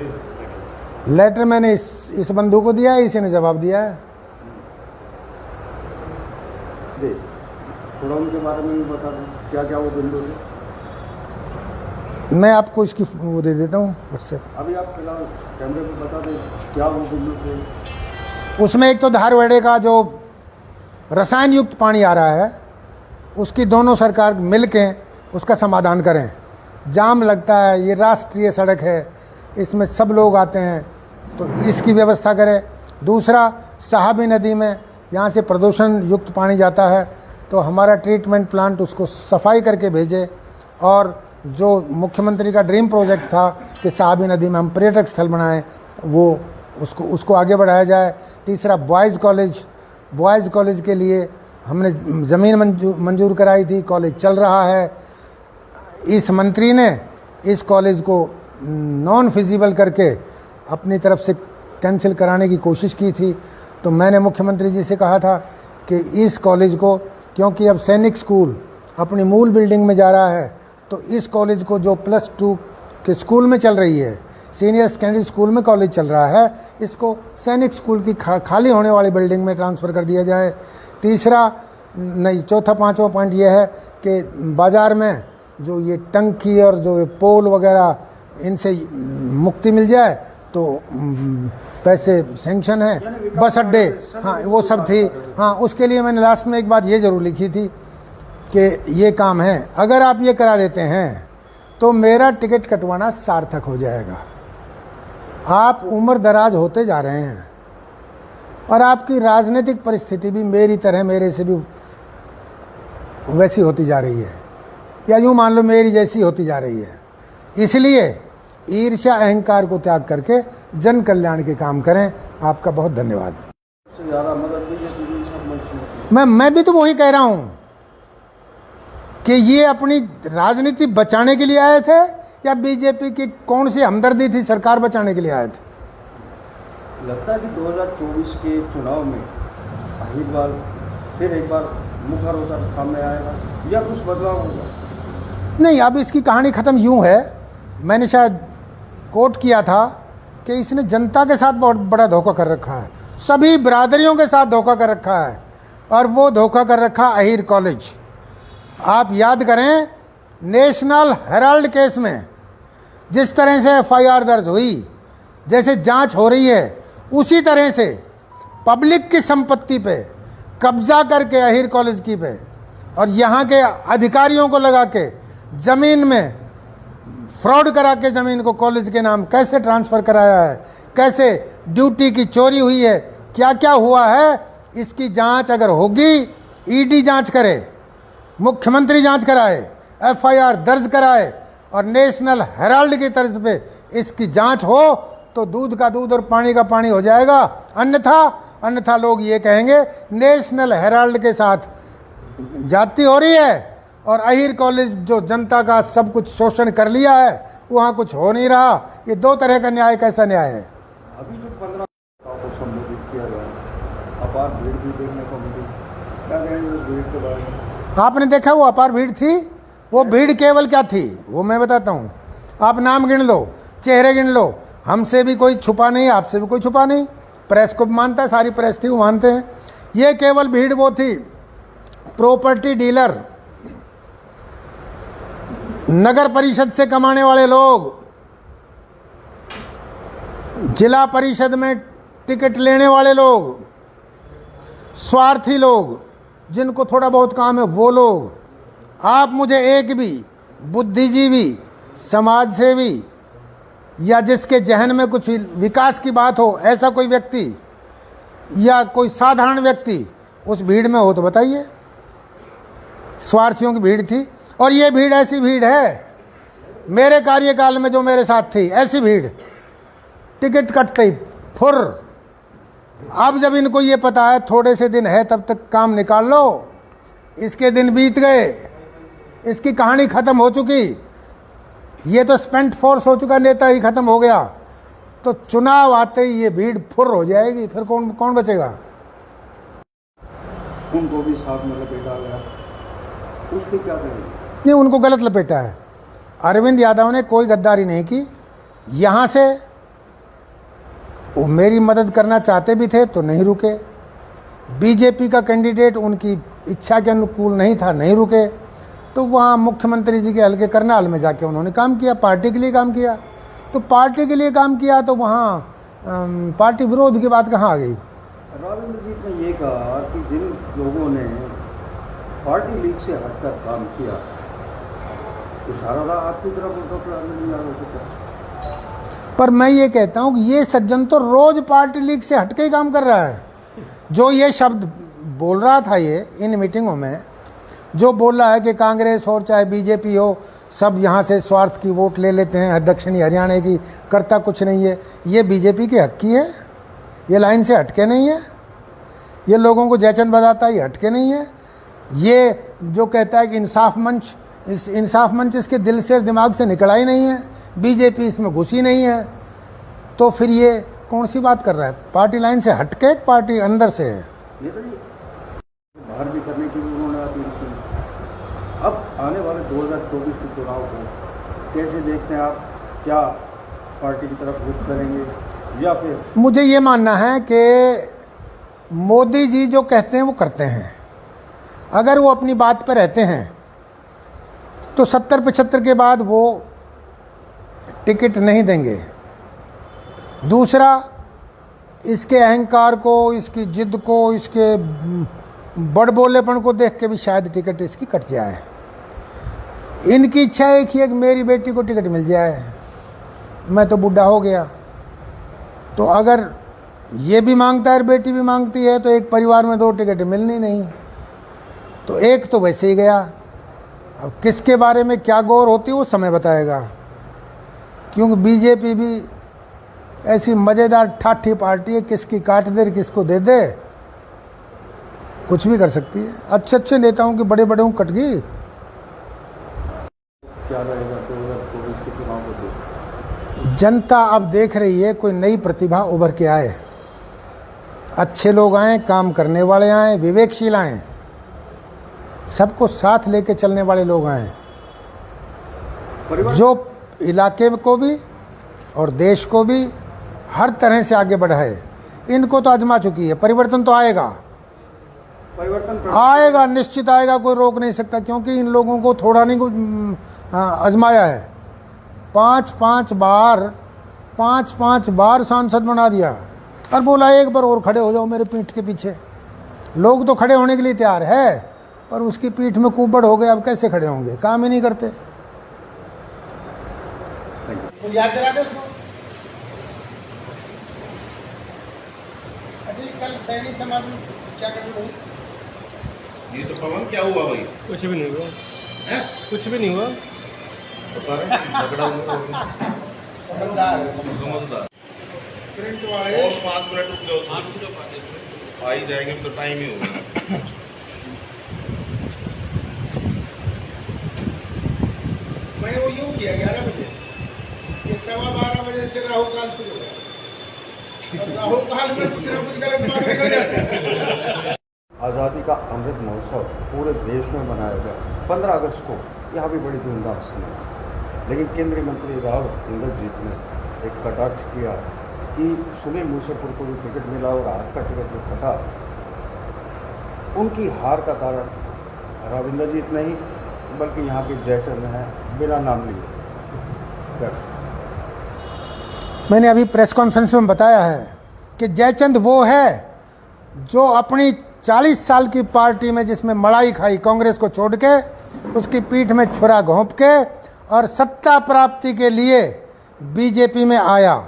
लेटर मैंने इस बंधु को दिया है, इसी ने जवाब दिया है। दे थोड़ा उनके बारे में भी बता दें, क्या क्या वो बिंदु थे? मैं आपको इसकी वो दे देता हूँ व्हाट्सएप। अभी आप फिलहाल कैमरे में बता दें क्या वो बिंदु थे। उसमें एक तो धारवेड़े का जो रसायन युक्त पानी आ रहा है, उसकी दोनों सरकार मिल के उसका समाधान करें। जाम लगता है, ये राष्ट्रीय सड़क है, इसमें सब लोग आते हैं, तो इसकी व्यवस्था करें। दूसरा, साहबी नदी में यहाँ से प्रदूषण युक्त पानी जाता है, तो हमारा ट्रीटमेंट प्लांट उसको सफाई करके भेजे। और जो मुख्यमंत्री का ड्रीम प्रोजेक्ट था कि साहबी नदी में हम पर्यटक स्थल बनाएं, वो उसको आगे बढ़ाया जाए। तीसरा, बॉयज़ कॉलेज के लिए हमने ज़मीन मंजूर कराई थी, कॉलेज चल रहा है। इस मंत्री ने इस कॉलेज को नॉन फिजिबल करके अपनी तरफ से कैंसिल कराने की कोशिश की थी। तो मैंने मुख्यमंत्री जी से कहा था कि इस कॉलेज को, क्योंकि अब सैनिक स्कूल अपनी मूल बिल्डिंग में जा रहा है, तो इस कॉलेज को जो +2 के स्कूल में चल रही है, सीनियर सेकेंडरी स्कूल में कॉलेज चल रहा है, इसको सैनिक स्कूल की खाली होने वाली बिल्डिंग में ट्रांसफ़र कर दिया जाए। तीसरा नहीं, चौथा पांचवा पॉइंट ये है कि बाज़ार में जो ये टंकी और जो ये पोल वगैरह, इनसे मुक्ति मिल जाए तो पैसे सेंक्शन है। बस अड्डे, हाँ वो सब थी। हाँ, उसके लिए मैंने लास्ट में एक बात ये ज़रूर लिखी थी कि ये काम है, अगर आप ये करा देते हैं तो मेरा टिकट कटवाना सार्थक हो जाएगा। आप उम्र दराज होते जा रहे हैं और आपकी राजनीतिक परिस्थिति भी मेरी तरह, मेरे से भी वैसी होती जा रही है, या यूँ मान लो मेरी जैसी होती जा रही है। इसलिए ईर्ष्या अहंकार को त्याग करके जन कल्याण के काम करें। आपका बहुत धन्यवाद। सबसे ज़्यादा मदद बीजेपी। मैं भी तो वही कह रहा हूँ कि ये अपनी राजनीति बचाने के लिए आए थे या बीजेपी की कौन सी हमदर्दी थी, सरकार बचाने के लिए आए थे? लगता है कि 2024 के चुनाव में अहिरवाल फिर एक बार मुखर होकर सामने आएगा या कुछ बदलाव होगा? नहीं, अब इसकी कहानी ख़त्म यूँ है, मैंने शायद कोट किया था कि इसने जनता के साथ बहुत बड़ा धोखा कर रखा है, सभी बिरादरियों के साथ धोखा कर रखा है, और वो धोखा कर रखा अहीर कॉलेज। आप याद करें, नेशनल हेराल्ड केस में जिस तरह से FIR दर्ज हुई, जैसे जांच हो रही है, उसी तरह से पब्लिक की संपत्ति पे कब्जा करके अहीर कॉलेज की पे और यहाँ के अधिकारियों को लगा के ज़मीन में फ्रॉड करा के ज़मीन को कॉलेज के नाम कैसे ट्रांसफ़र कराया है, कैसे ड्यूटी की चोरी हुई है, क्या क्या हुआ है, इसकी जांच अगर होगी, ED जांच करे, मुख्यमंत्री जांच कराए, FIR दर्ज कराए और नेशनल हेराल्ड की तर्ज पे इसकी जांच हो तो दूध का दूध और पानी का पानी हो जाएगा। अन्यथा लोग ये कहेंगे नेशनल हेराल्ड के साथ जाति हो रही है और अहीर कॉलेज जो जनता का सब कुछ शोषण कर लिया है, वहाँ कुछ हो नहीं रहा। ये दो तरह का न्याय कैसा न्याय है? अभी जो 15 को संबोधित किया गया, अपार भीड़ भी देखने को मिली, क्या कहेंगे उस भीड़ के बारे में? आपने देखा वो अपार भीड़ थी? वो भीड़ केवल क्या थी वो मैं बताता हूँ। आप नाम गिन लो, चेहरे गिन लो, हमसे भी कोई छुपा नहीं, आपसे भी कोई छुपा नहीं, प्रेस को भी मानता है, सारी प्रेस थी वो मानते हैं। ये केवल भीड़ वो थी, प्रॉपर्टी डीलर, नगर परिषद से कमाने वाले लोग, जिला परिषद में टिकट लेने वाले लोग, स्वार्थी लोग, जिनको थोड़ा बहुत काम है वो लोग। आप मुझे एक भी बुद्धिजीवी, समाजसेवी या जिसके जहन में कुछ विकास की बात हो, ऐसा कोई व्यक्ति या कोई साधारण व्यक्ति उस भीड़ में हो तो बताइए। स्वार्थियों की भीड़ थी और ये भीड़ ऐसी भीड़ है, मेरे कार्यकाल में जो मेरे साथ थी ऐसी भीड़, टिकट कटते ही फुर। अब जब इनको ये पता है थोड़े से दिन है तब तक काम निकाल लो, इसके दिन बीत गए, इसकी कहानी ख़त्म हो चुकी, ये तो स्पेंट फोर्स हो चुका, नेता ही ख़त्म हो गया, तो चुनाव आते ही ये भीड़ फुर हो जाएगी, फिर कौन बचेगा? उनको भी साथ में लपेटा गया, उस पर क्या कहेंगे? नहीं, उनको गलत लपेटा है। अरविंद यादव ने कोई गद्दारी नहीं की। यहाँ से वो मेरी मदद करना चाहते भी थे तो नहीं रुके, बीजेपी का कैंडिडेट उनकी इच्छा के अनुकूल नहीं था, नहीं रुके, तो वहाँ मुख्यमंत्री जी के हल्के करनाल में जाके उन्होंने काम किया, पार्टी के लिए काम किया। तो पार्टी के लिए काम किया तो वहाँ पार्टी विरोध की बात कहाँ आ गई? राविंद्र जी ने ये कहा कि जिन लोगों ने पार्टी लीग से हटकर काम किया, इशारा था आपकी तरफ उनका प्लान नहीं आ सकता। पर मैं ये कहता हूँ कि ये सज्जन तो रोज पार्टी लीग से हटके ही काम कर रहा है। जो ये शब्द बोल रहा था ये इन मीटिंगों में, जो बोल रहा है कि कांग्रेस और चाहे बीजेपी हो, सब यहाँ से स्वार्थ की वोट ले लेते हैं, दक्षिणी हरियाणा की, करता कुछ नहीं है, ये बीजेपी के हक की है, ये लाइन से हटके नहीं है, ये लोगों को जयचंद बताता है, ये हटके नहीं है। ये जो कहता है कि इंसाफ मंच, इस इंसाफ मंच इसके दिल से दिमाग से निकला ही नहीं है, बीजेपी इसमें घुसी नहीं है, तो फिर ये कौन सी बात कर रहा है? पार्टी लाइन से हटके पार्टी अंदर से है। ये तो बाहर भी करने की भी उन्होंने अपील की। अब आने वाले 2024 के चुनाव को कैसे देखते हैं आप? क्या पार्टी की तरफ रुख करेंगे या फिर? मुझे ये मानना है कि मोदी जी जो कहते हैं वो करते हैं। अगर वो अपनी बात पर रहते हैं तो 70-75 के बाद वो टिकट नहीं देंगे। दूसरा, इसके अहंकार को, इसकी जिद को, इसके बड़ बोलेपन को देख के भी शायद टिकट इसकी कट जाए। इनकी इच्छा एक ही है कि मेरी बेटी को टिकट मिल जाए, मैं तो बूढ़ा हो गया। तो अगर ये भी मांगता है और बेटी भी मांगती है तो एक परिवार में 2 टिकट मिलनी नहीं, तो एक तो वैसे ही गया। अब किसके बारे में क्या गौर होती है वो समय बताएगा, क्योंकि बीजेपी भी ऐसी मज़ेदार ठाठी पार्टी है, किसकी काट दे किसको दे दे, कुछ भी कर सकती है। अच्छे नेताओं की बड़े बड़े कट गई। क्या रहेगा 2024 के चुनाव को देख? जनता अब देख रही है कोई नई प्रतिभा उभर के आए, अच्छे लोग आए, काम करने वाले आए, विवेकशील आए, सबको साथ लेके चलने वाले लोग आए, जो इलाके को भी और देश को भी हर तरह से आगे बढ़ाए। इनको तो आजमा चुकी है, परिवर्तन तो आएगा, परिवर्तन आएगा, निश्चित आएगा, कोई रोक नहीं सकता, क्योंकि इन लोगों को थोड़ा नहीं कुछ आजमाया है। 5-5 बार सांसद बना दिया और बोला एक बार और खड़े हो जाओ मेरे पीठ के पीछे। लोग तो खड़े होने के लिए तैयार है, पर उसकी पीठ में कुबड़ हो गए, अब कैसे खड़े होंगे, काम ही नहीं करते। तो याद करा दो उसको। अच्छा, कल सैनी समाज में क्या करनी हुई? ये तो पवन क्या हुआ भाई? कुछ भी नहीं हुआ, हैं? कुछ भी नहीं हुआ। बता रहे झगड़ा हुआ। समझदार है, समझदार। प्रिंट वाले और 5 मिनट रुक जाओ, आ ही जाएंगे, अब तो टाइम ही होगा। मैंने वो यूँ किया 11 बजे, ये 12:15 बजे से राहु काल शुरू हो गया। अब राहु काल में कुछ ना कुछ गलत बात निकल जाती है। आज़ादी का अमृत महोत्सव पूरे देश में मनाया गया 15 अगस्त को, यहाँ भी बड़ी धूमधाम से मनाया। लेकिन केंद्रीय मंत्री राव इंद्रजीत ने एक कटाक्ष किया कि सुनील मूसेपुर को भी टिकट मिला और हार का टिकट जो कटा, उनकी हार का कारण राव इंद्रजीत नहीं बल्कि यहाँ के जयचंद हैं, बिना नाम लिए। मैंने अभी प्रेस कॉन्फ्रेंस में बताया है कि जयचंद वो है जो अपनी 40 साल की पार्टी में जिसमें मड़ाई खाई कांग्रेस को छोड़ के, उसकी पीठ में छुरा घोंप के और सत्ता प्राप्ति के लिए बीजेपी में आया।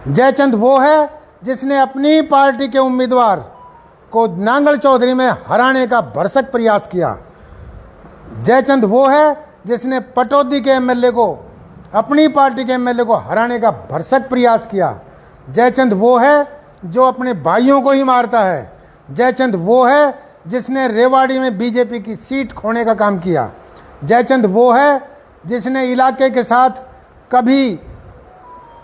जयचंद वो है जिसने अपनी पार्टी के उम्मीदवार को नांगल चौधरी में हराने का भरसक प्रयास किया। जयचंद वो है जिसने पटौदी के एमएलए को, अपनी पार्टी के एमएलए को हराने का भरसक प्रयास किया। जयचंद वो है जो अपने भाइयों को ही मारता है। जयचंद वो है जिसने रेवाड़ी में बीजेपी की सीट खोने का काम किया। जयचंद वो है जिसने इलाके के साथ कभी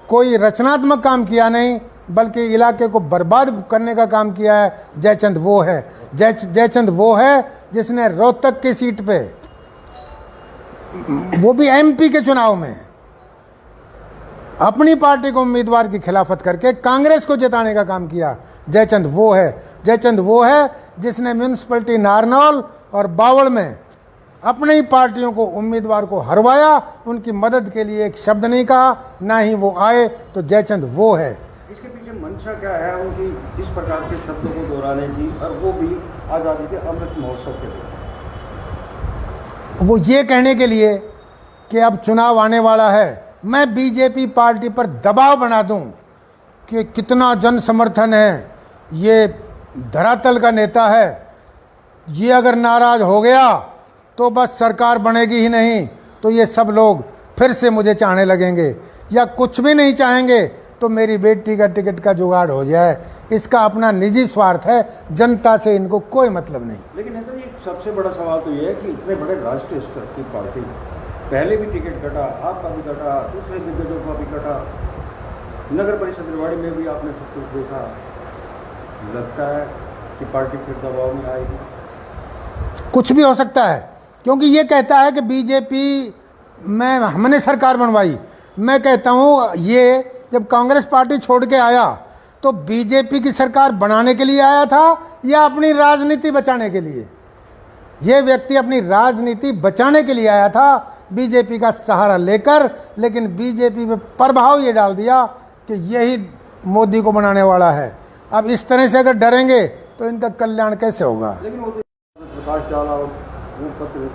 कोई रचनात्मक काम किया नहीं बल्कि इलाके को बर्बाद करने का काम किया है। जयचंद वो है। जयचंद वो है जिसने रोहतक की सीट पे, वो भी एमपी के चुनाव में, अपनी पार्टी को उम्मीदवार की खिलाफत करके कांग्रेस को जिताने का काम किया। जयचंद वो है। जयचंद वो है जिसने म्यूनसिपैलिटी नारनौल और बावड़ में अपनी ही पार्टियों को, उम्मीदवार को हरवाया, उनकी मदद के लिए एक शब्द नहीं कहा, ना ही वो आए। तो जयचंद वो है। इसके पीछे मंशा क्या है उनकी इस प्रकार के शब्दों को दोहराने की, और वो भी आज़ादी के अमृत महोत्सव के लिए? वो ये कहने के लिए कि अब चुनाव आने वाला है, मैं बीजेपी पार्टी पर दबाव बना दूं कि कितना जन समर्थन है, ये धरातल का नेता है, ये अगर नाराज हो गया तो बस सरकार बनेगी ही नहीं, तो ये सब लोग फिर से मुझे चाहने लगेंगे, या कुछ भी नहीं चाहेंगे तो मेरी बेटी का टिकट का जुगाड़ हो जाए। इसका अपना निजी स्वार्थ है, जनता से इनको कोई मतलब नहीं। लेकिन नेता जी, सबसे बड़ा सवाल तो ये है कि इतने बड़े राष्ट्रीय स्तर की पार्टी, पहले भी टिकट कटा, आपका भी कटा, दूसरे दिग्गजों का भी कटा, नगर परिषद रेवाड़ी में भी आपने सब कुछ देखा, लगता है कि पार्टी फिर दबाव में आएगी? कुछ भी हो सकता है, क्योंकि ये कहता है कि बीजेपी में हमने सरकार बनवाई। मैं कहता हूँ ये जब कांग्रेस पार्टी छोड़ के आया तो बीजेपी की सरकार बनाने के लिए आया था या अपनी राजनीति बचाने के लिए? ये व्यक्ति अपनी राजनीति बचाने के लिए आया था बीजेपी का सहारा लेकर, लेकिन बीजेपी में प्रभाव ये डाल दिया कि यही मोदी को बनाने वाला है। अब इस तरह से अगर डरेंगे तो इनका कल्याण कैसे होगा। लेकिन वो तो प्रकाश डाला और वो पत्र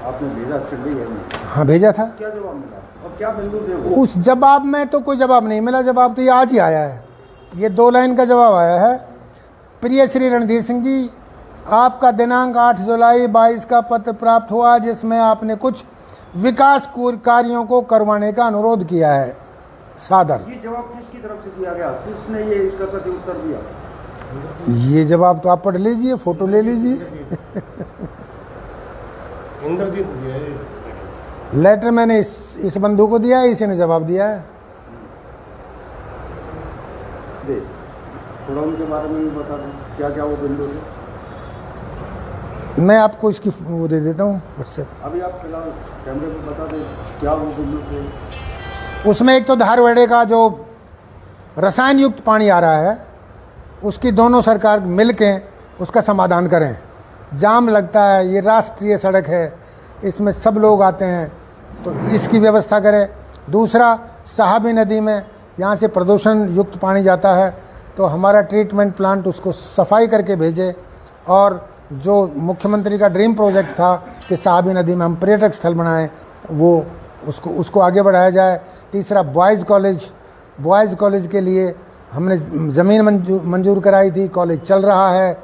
आपने भेजा चंडीगढ़ में, हाँ भेजा था। क्या जवाब मिला और क्या बिंदु थे वो? उस जवाब में तो कोई जवाब नहीं मिला, जवाब तो ये आज ही आया है। ये 2 लाइन का जवाब आया है। प्रिय श्री रणधीर सिंह जी, आपका दिनांक 8 जुलाई 22 का पत्र प्राप्त हुआ जिसमें आपने कुछ विकास कार्यों को करवाने का अनुरोध किया है। सादर। ये जवाब किसकी तरफ से दिया गया, किसने ये इसका प्रति उत्तर दिया? ये जवाब तो आप पढ़ लीजिए, फोटो ले लीजिए। इंद्रजीत दिया है। लेटर मैंने इस बंधु को दिया है, इसी ने जवाब दिया है। दे थोड़ा उनके बारे में भी बता दें, क्या क्या वो बिंदु थे। मैं आपको इसकी वो दे देता हूँ व्हाट्सएप। अभी आप फिलहाल कैमरे में बता दें क्या वो बिंदु थे। उसमें एक तो धारवेड़े का जो रसायन युक्त पानी आ रहा है, उसकी दोनों सरकार मिल के उसका समाधान करें। जाम लगता है, ये राष्ट्रीय सड़क है, इसमें सब लोग आते हैं, तो इसकी व्यवस्था करें। दूसरा, साहबी नदी में यहाँ से प्रदूषण युक्त पानी जाता है, तो हमारा ट्रीटमेंट प्लांट उसको सफाई करके भेजे। और जो मुख्यमंत्री का ड्रीम प्रोजेक्ट था कि साहबी नदी में हम पर्यटक स्थल बनाएं, वो उसको आगे बढ़ाया जाए। तीसरा, बॉयज़ कॉलेज के लिए हमने ज़मीन मंजूर कराई थी, कॉलेज चल रहा है।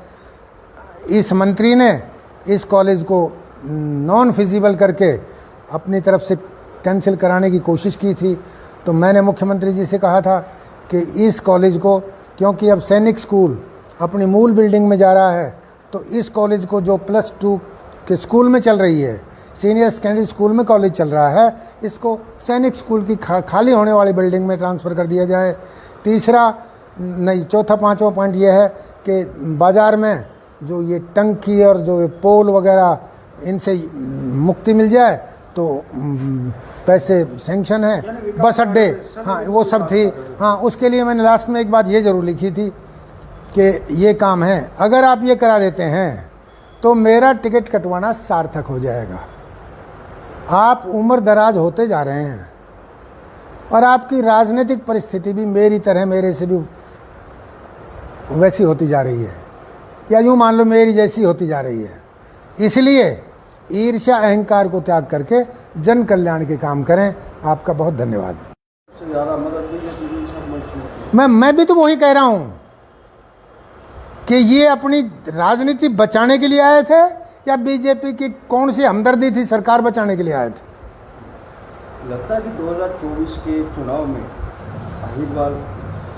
इस मंत्री ने इस कॉलेज को नॉन फिजिबल करके अपनी तरफ से कैंसिल कराने की कोशिश की थी। तो मैंने मुख्यमंत्री जी से कहा था कि इस कॉलेज को, क्योंकि अब सैनिक स्कूल अपनी मूल बिल्डिंग में जा रहा है, तो इस कॉलेज को जो +2 के स्कूल में चल रही है, सीनियर सेकेंडरी स्कूल में कॉलेज चल रहा है, इसको सैनिक स्कूल की खाली होने वाली बिल्डिंग में ट्रांसफ़र कर दिया जाए। तीसरा नहीं, चौथा पांचवा पॉइंट ये है कि बाज़ार में जो ये टंकी और जो ये पोल वगैरह, इनसे मुक्ति मिल जाए तो पैसे सेंक्शन है। बस अड्डे, हाँ वो सब थी। हाँ, उसके लिए मैंने लास्ट में एक बात ये ज़रूर लिखी थी कि ये काम है, अगर आप ये करा देते हैं तो मेरा टिकट कटवाना सार्थक हो जाएगा। आप उम्र दराज होते जा रहे हैं और आपकी राजनीतिक परिस्थिति भी मेरी तरह, मेरे से भी वैसी होती जा रही है, या यूँ मान लो मेरी जैसी होती जा रही है। इसलिए ईर्ष्या अहंकार को त्याग करके जन कल्याण के काम करें। आपका बहुत धन्यवाद। सबसे ज़्यादा मदद भी जैसी मैं भी तो वही कह रहा हूँ कि ये अपनी राजनीति बचाने के लिए आए थे, या बीजेपी की कौन सी हमदर्दी थी सरकार बचाने के लिए आए थे। लगता है कि 2024 के चुनाव में अहिरवाल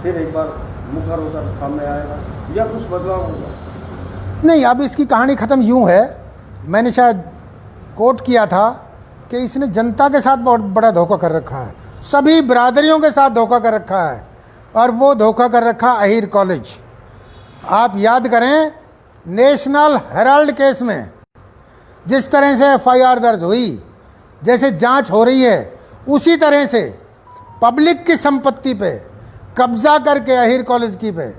फिर एक बार मुखर होकर सामने आएगा या कुछ बदलाव होगा? नहीं, अब इसकी कहानी ख़त्म यूँ है, मैंने शायद कोट किया था कि इसने जनता के साथ बहुत बड़ा धोखा कर रखा है, सभी बिरादरियों के साथ धोखा कर रखा है, और वो धोखा कर रखा अहीर कॉलेज। आप याद करें, नेशनल हेराल्ड केस में जिस तरह से FIR दर्ज हुई, जैसे जांच हो रही है, उसी तरह से पब्लिक की संपत्ति पे कब्जा करके अहीर कॉलेज की पे,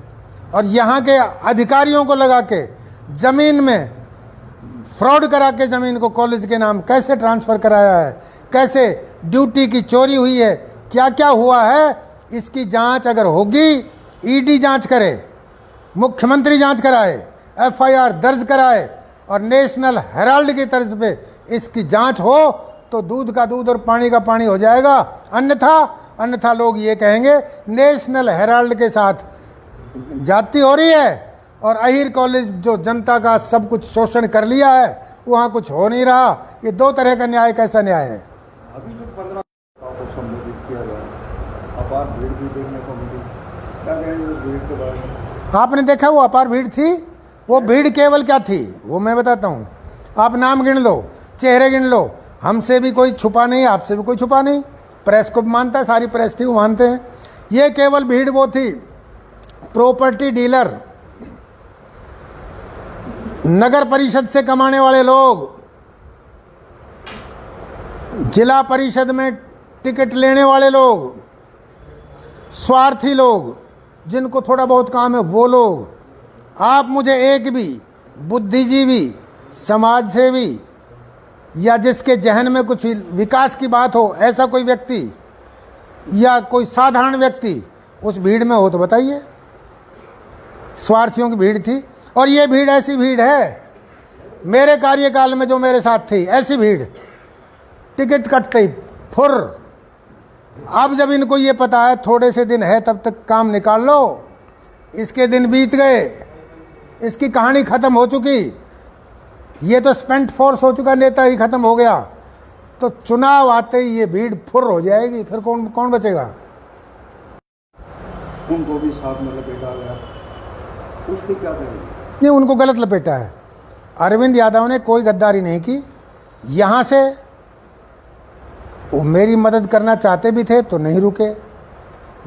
और यहाँ के अधिकारियों को लगा के ज़मीन में फ्रॉड करा के ज़मीन को कॉलेज के नाम कैसे ट्रांसफ़र कराया है, कैसे ड्यूटी की चोरी हुई है, क्या क्या हुआ है, इसकी जांच अगर होगी, ईडी जांच करे, मुख्यमंत्री जांच कराए, FIR दर्ज कराए, और नेशनल हेराल्ड की तर्ज पे इसकी जांच हो, तो दूध का दूध और पानी का पानी हो जाएगा। अन्यथा लोग ये कहेंगे नेशनल हेराल्ड के साथ जाति हो रही है, और अहीर कॉलेज जो जनता का सब कुछ शोषण कर लिया है, वहाँ कुछ हो नहीं रहा। ये दो तरह का न्याय कैसा न्याय है। अभी जो 15 को संबोधित किया गया, अपार भीड़ भी देखने को मिली, क्या कहेंगे उस भीड़ के बारे में? आपने देखा वो अपार भीड़ थी। वो भीड़ केवल क्या थी वो मैं बताता हूँ। आप नाम गिन लो, चेहरे गिन लो, हमसे भी कोई छुपा नहीं, आपसे भी कोई छुपा नहीं, प्रेस को मानता है, सारी प्रेस थी, वो मानते हैं। ये केवल भीड़ वो थी, प्रॉपर्टी डीलर, नगर परिषद से कमाने वाले लोग, जिला परिषद में टिकट लेने वाले लोग, स्वार्थी लोग, जिनको थोड़ा बहुत काम है, वो लोग। आप मुझे एक भी बुद्धिजीवी, समाज सेवी, या जिसके जहन में कुछ विकास की बात हो, ऐसा कोई व्यक्ति या कोई साधारण व्यक्ति उस भीड़ में हो तो बताइए। स्वार्थियों की भीड़ थी। और ये भीड़ ऐसी भीड़ है, मेरे कार्यकाल में जो मेरे साथ थी ऐसी भीड़, टिकट कटते ही फुर। अब जब इनको ये पता है थोड़े से दिन है तब तक काम निकाल लो, इसके दिन बीत गए, इसकी कहानी खत्म हो चुकी, ये तो स्पेंट फोर्स हो चुका, नेता ही खत्म हो गया, तो चुनाव आते ही ये भीड़ फुर हो जाएगी, फिर कौन कौन बचेगा? उनको भी साथ में लपेटा गया, उस पर क्या करेंगे? नहीं, उनको गलत लपेटा है। अरविंद यादव ने कोई गद्दारी नहीं की। यहाँ से वो मेरी मदद करना चाहते भी थे तो नहीं रुके,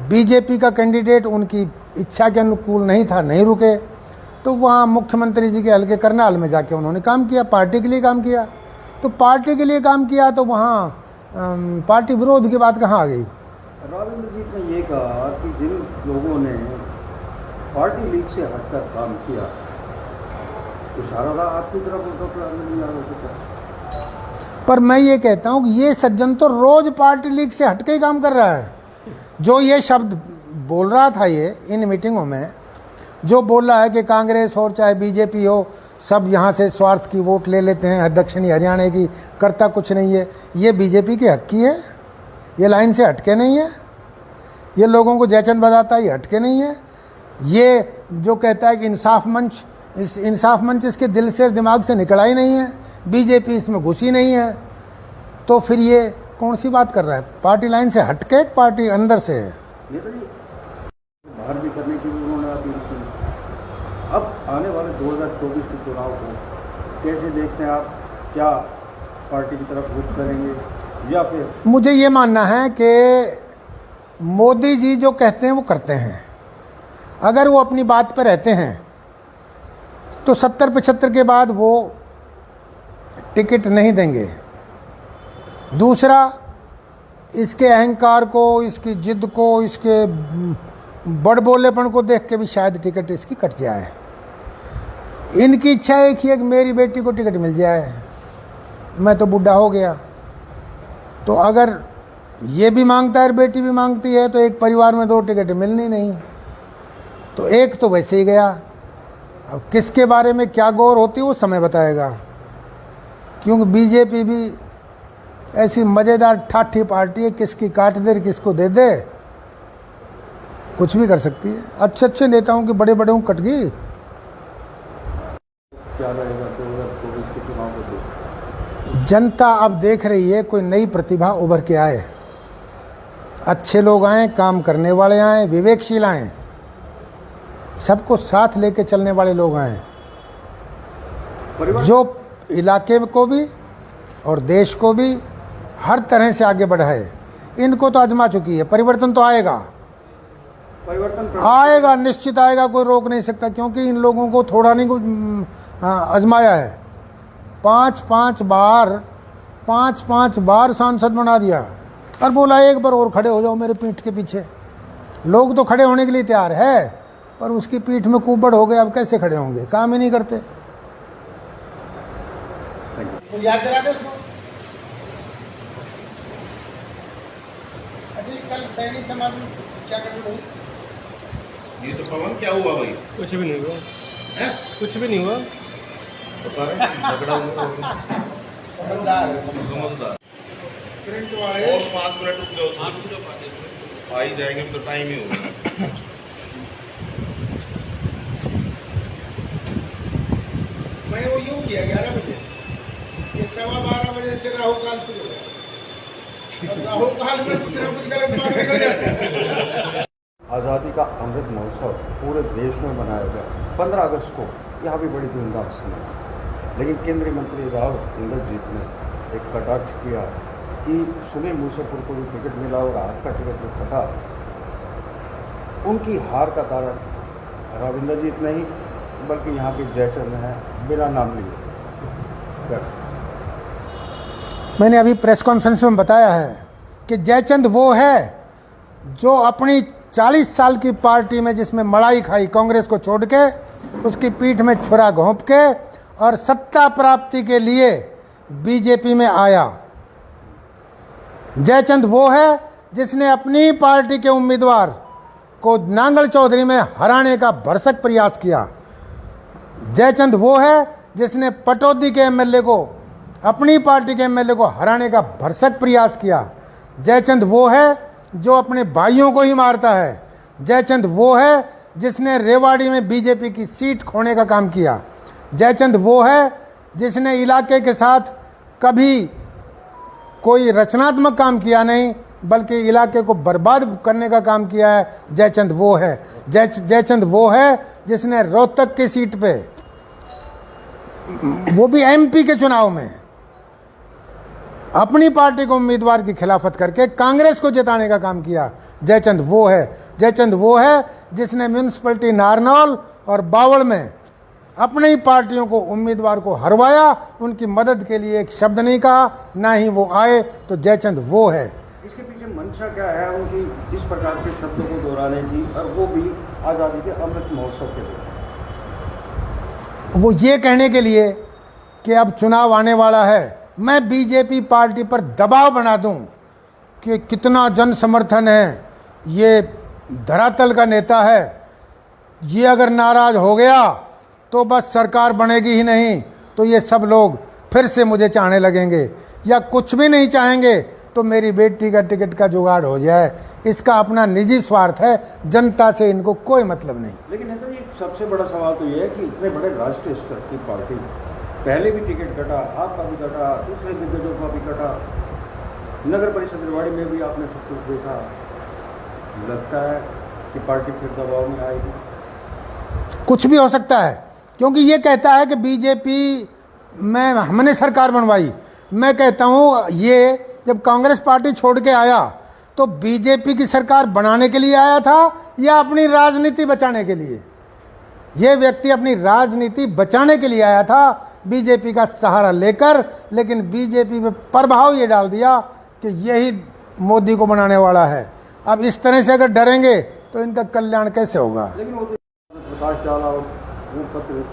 बीजेपी का कैंडिडेट उनकी इच्छा के अनुकूल नहीं था, नहीं रुके, तो वहाँ मुख्यमंत्री जी के हल्के करनाल में जाके उन्होंने काम किया, पार्टी के लिए काम किया। तो पार्टी के लिए काम किया तो वहाँ पार्टी विरोध की बात कहाँ आ गई? राविंद्र जी ने ये कहा कि जिन लोगों ने पार्टी लीग से हटकर काम किया, इशारा था आपकी तरफ डॉक्टर अरविंद यादव को। पर मैं ये कहता हूँ कि ये सज्जन तो रोज पार्टी लीग से हटके ही काम कर रहा है। जो ये शब्द बोल रहा था ये इन मीटिंगों में, जो बोल रहा है कि कांग्रेस और चाहे बीजेपी हो, सब यहाँ से स्वार्थ की वोट ले लेते हैं, दक्षिणी हरियाणा की करता कुछ नहीं है, ये बीजेपी के हक की है, ये लाइन से हटके नहीं है, ये लोगों को जयचंद बताता है, ये हटके नहीं है। ये जो कहता है कि इंसाफ मंच, इस इंसाफ मंच इसके दिल से दिमाग से निकला ही नहीं है, बीजेपी इसमें घुसी नहीं है, तो फिर ये कौन सी बात कर रहा है? पार्टी लाइन से हटके पार्टी अंदर से है। बाहर भी करने की भी उन्होंने अपील की। अब आने वाले 2024 के चुनाव को कैसे देखते हैं आप? क्या पार्टी की तरफ रुख करेंगे या फिर? मुझे ये मानना है कि मोदी जी जो कहते हैं वो करते हैं। अगर वो अपनी बात पर रहते हैं तो 70-75 के बाद वो टिकट नहीं देंगे। दूसरा, इसके अहंकार को, इसकी जिद को, इसके बड़बोलेपन को देख के भी शायद टिकट इसकी कट जाए। इनकी इच्छा एक ही है कि मेरी बेटी को टिकट मिल जाए, मैं तो बूढ़ा हो गया। तो अगर ये भी मांगता है और बेटी भी मांगती है तो एक परिवार में 2 टिकट मिलनी नहीं, तो एक तो वैसे ही गया। अब किसके बारे में क्या गौर होती है वो समय बताएगा, क्योंकि बीजेपी भी ऐसी मज़ेदार ठाठी पार्टी है, किसकी काट दे किसको दे दे, कुछ भी कर सकती है। अच्छे नेताओं की बड़े बड़े कट गई। क्या रहेगा 2024 के चुनाव को देख? जनता अब देख रही है कोई नई प्रतिभा उभर के आए, अच्छे लोग आए, काम करने वाले आए, विवेकशील आए, सबको साथ लेके चलने वाले लोग आए, जो इलाके को भी और देश को भी हर तरह से आगे बढ़ाए। इनको तो आजमा चुकी है, परिवर्तन तो आएगा, परिवर्तन आएगा, निश्चित आएगा, कोई रोक नहीं सकता, क्योंकि इन लोगों को थोड़ा नहीं कुछ आजमाया है। 5-5 बार सांसद बना दिया और बोला एक बार और खड़े हो जाओ मेरे पीठ के पीछे। लोग तो खड़े होने के लिए तैयार है, पर उसकी पीठ में कुबड़ हो गए, अब कैसे खड़े होंगे? काम ही नहीं करते। तो याद करा दे उसको। अच्छा, कल सैनी समाज में क्या करनी भाई? ये तो पवन क्या हुआ भाई? कुछ भी नहीं हुआ, हैं? कुछ भी नहीं हुआ। बता रहे झगड़ा हुआ। समझदार है, समझदार। प्रिंट वाले और 5 मिनट रुक जाओ, आ ही जाएंगे, तो टाइम ही होगा। मैंने वो यूँ किया 11 बजे, ये 12:15 बजे से राहु काल शुरू हो गया। अब राहु काल में कुछ ना कुछ गलत बात निकल जाती है। आज़ादी का अमृत महोत्सव पूरे देश में मनाया गया 15 अगस्त को, यहाँ भी बड़ी धूमधाम से मनाया। लेकिन केंद्रीय मंत्री राव इंद्रजीत ने एक कटाक्ष किया कि सुनील मूसेपुर को भी टिकट मिला और आपका टिकट जो कटा, उनकी हार का कारण राव इंद्रजीत नहीं बल्कि यहाँ के जयचंद हैं, बिना नाम लिए। मैंने अभी प्रेस कॉन्फ्रेंस में बताया है कि जयचंद वो है जो अपनी 40 साल की पार्टी में जिसमें मड़ाई खाई कांग्रेस को छोड़ के, उसकी पीठ में छुरा घोंप के और सत्ता प्राप्ति के लिए बीजेपी में आया। जयचंद वो है जिसने अपनी पार्टी के उम्मीदवार को नांगल चौधरी में हराने का भरसक प्रयास किया। जयचंद वो है जिसने पटौदी के एमएलए को, अपनी पार्टी के एमएलए को हराने का भरसक प्रयास किया। जयचंद वो है जो अपने भाइयों को ही मारता है। जयचंद वो है जिसने रेवाड़ी में बीजेपी की सीट खोने का काम किया। जयचंद वो है जिसने इलाके के साथ कभी कोई रचनात्मक काम किया नहीं, बल्कि इलाके को बर्बाद करने का काम किया है। जयचंद वो है। जयचंद वो है जिसने रोहतक की सीट पे, वो भी एमपी के चुनाव में, अपनी पार्टी को उम्मीदवार की खिलाफत करके कांग्रेस को जिताने का काम किया। जयचंद वो है। जयचंद वो है जिसने म्यूनिसिपैलिटी नारनौल और बावड़ में अपनी पार्टियों को, उम्मीदवार को हरवाया, उनकी मदद के लिए एक शब्द नहीं कहा, ना ही वो आए। तो जयचंद वो है। इसके पीछे मंशा क्या है उनकी इस प्रकार के शब्दों को दोहराने की, और वो भी आज़ादी के अमृत महोत्सव के लिए? वो ये कहने के लिए कि अब चुनाव आने वाला है, मैं बीजेपी पार्टी पर दबाव बना दूं कि कितना जन समर्थन है, ये धरातल का नेता है, ये अगर नाराज हो गया तो बस सरकार बनेगी ही नहीं, तो ये सब लोग फिर से मुझे चाहने लगेंगे, या कुछ भी नहीं चाहेंगे तो मेरी बेटी का टिकट का जुगाड़ हो जाए। इसका अपना निजी स्वार्थ है, जनता से इनको कोई मतलब नहीं। लेकिन नेता जी, सबसे बड़ा सवाल तो ये है कि इतने बड़े राष्ट्रीय स्तर की पार्टी, पहले भी टिकट कटा, आपका भी कटा, दूसरे दिग्गजों का भी कटा, नगर परिषद रेवाड़ी में भी आपने सब कुछ देखा, लगता है कि पार्टी फिर दबाव में आएगी? कुछ भी हो सकता है, क्योंकि ये कहता है कि बीजेपी में हमने सरकार बनवाई। मैं कहता हूँ ये जब कांग्रेस पार्टी छोड़ के आया तो बीजेपी की सरकार बनाने के लिए आया था या अपनी राजनीति बचाने के लिए? ये व्यक्ति अपनी राजनीति बचाने के लिए आया था, बीजेपी का सहारा लेकर, लेकिन बीजेपी में प्रभाव ये डाल दिया कि यही मोदी को बनाने वाला है। अब इस तरह से अगर डरेंगे तो इनका कल्याण कैसे होगा? लेकिन वो प्रकाश डाला और वो पत्र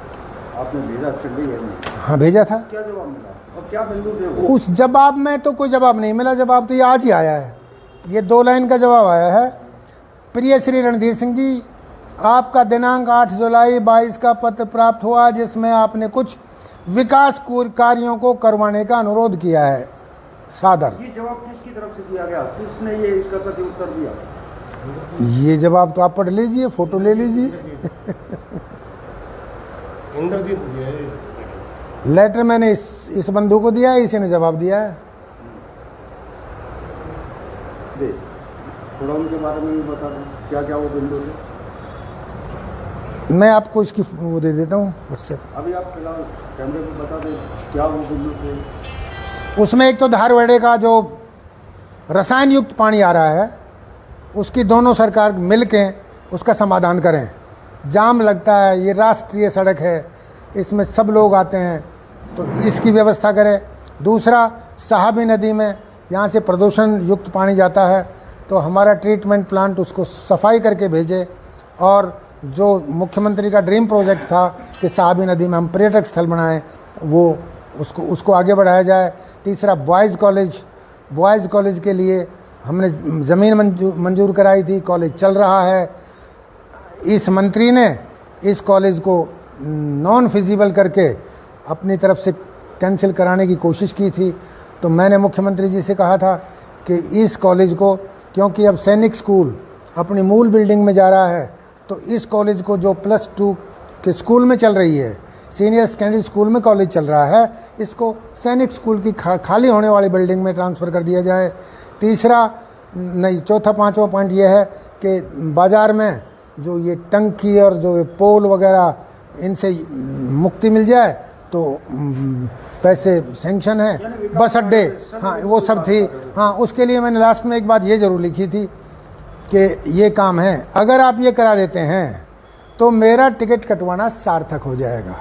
आपने भेजा चंडीगढ़ में, हाँ भेजा था। क्या जवाब मिला और क्या बिंदु थे वो? उस जवाब में तो कोई जवाब नहीं मिला। जवाब तो ये आज ही आया है, ये 2 लाइन का जवाब आया है। प्रिय श्री रणधीर सिंह जी, आपका दिनांक 8 जुलाई 22 का पत्र प्राप्त हुआ, जिसमें आपने कुछ विकास कार्यों को करवाने का अनुरोध किया है। सादर। ये जवाब किसकी तरफ से दिया गया? किसने ये इसका प्रति उत्तर दिया? ये जवाब तो आप पढ़ लीजिए, फोटो ले लीजिए। लेटर मैंने इस बंधु को दिया है, इसी ने जवाब दिया है। थोड़ा उनके बारे में भी बता दें, क्या क्या वो बिंदु थे? मैं आपको इसकी वो दे देता हूँ व्हाट्सएप। अभी आप फिलहाल कैमरे पे बता दें क्या वो बिंदु थे। उसमें एक तो धारवाड़े का जो रसायन युक्त पानी आ रहा है, उसकी दोनों सरकार मिलके उसका समाधान करें। जाम लगता है, ये राष्ट्रीय सड़क है, इसमें सब लोग आते हैं, तो इसकी व्यवस्था करें। दूसरा, साहबी नदी में यहाँ से प्रदूषण युक्त पानी जाता है, तो हमारा ट्रीटमेंट प्लांट उसको सफाई करके भेजे। और जो मुख्यमंत्री का ड्रीम प्रोजेक्ट था कि साहबी नदी में हम पर्यटक स्थल बनाएं, वो उसको आगे बढ़ाया जाए। तीसरा, बॉयज़ कॉलेज के लिए हमने ज़मीन मंजूर कराई थी, कॉलेज चल रहा है। इस मंत्री ने इस कॉलेज को नॉन फिजिबल करके अपनी तरफ से कैंसिल कराने की कोशिश की थी। तो मैंने मुख्यमंत्री जी से कहा था कि इस कॉलेज को, क्योंकि अब सैनिक स्कूल अपनी मूल बिल्डिंग में जा रहा है, तो इस कॉलेज को जो +2 के स्कूल में चल रही है, सीनियर सेकेंडरी स्कूल में कॉलेज चल रहा है, इसको सैनिक स्कूल की खाली होने वाली बिल्डिंग में ट्रांसफ़र कर दिया जाए। चौथा पांचवा पॉइंट ये है कि बाज़ार में जो ये टंकी और जो ये पोल वगैरह, इनसे मुक्ति मिल जाए तो पैसे सेंक्शन है। बस अड्डे, हाँ वो सब थी। हाँ, उसके लिए मैंने लास्ट में एक बात ये ज़रूर लिखी थी कि ये काम है, अगर आप ये करा देते हैं तो मेरा टिकट कटवाना सार्थक हो जाएगा।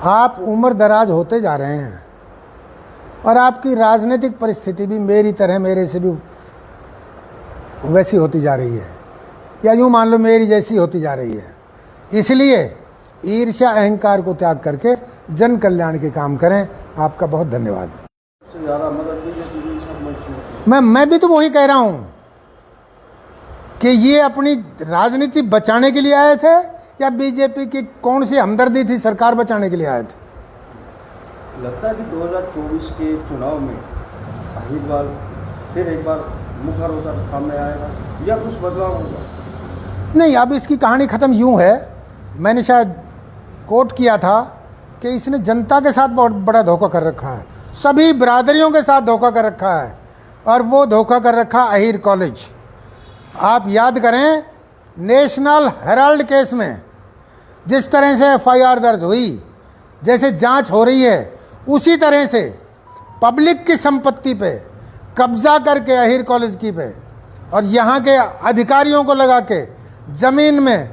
आप उम्र दराज होते जा रहे हैं और आपकी राजनीतिक परिस्थिति भी मेरी तरह, मेरे से भी वैसी होती जा रही है, या यूँ मान लो मेरी जैसी होती जा रही है। इसलिए ईर्ष्या अहंकार को त्याग करके जन कल्याण के काम करें। आपका बहुत धन्यवाद। ज़्यादा मदद भी मैं भी तो वही कह रहा हूँ कि ये अपनी राजनीति बचाने के लिए आए थे या बीजेपी की कौन सी हमदर्दी थी, सरकार बचाने के लिए आए थे? लगता है कि 2024 के चुनाव में अहिरवाल फिर एक बार मुखर होकर सामने आएगा या कुछ बदलाव होगा? नहीं, अब इसकी कहानी ख़त्म यूँ है, मैंने शायद कोट किया था कि इसने जनता के साथ बहुत बड़ा धोखा कर रखा है, सभी बिरादरियों के साथ धोखा कर रखा है, और वो धोखा कर रखा अहीर कॉलेज। आप याद करें, नेशनल हेराल्ड केस में जिस तरह से एफआईआर दर्ज हुई, जैसे जांच हो रही है, उसी तरह से पब्लिक की संपत्ति पे कब्जा करके अहीर कॉलेज की पे और यहाँ के अधिकारियों को लगा के ज़मीन में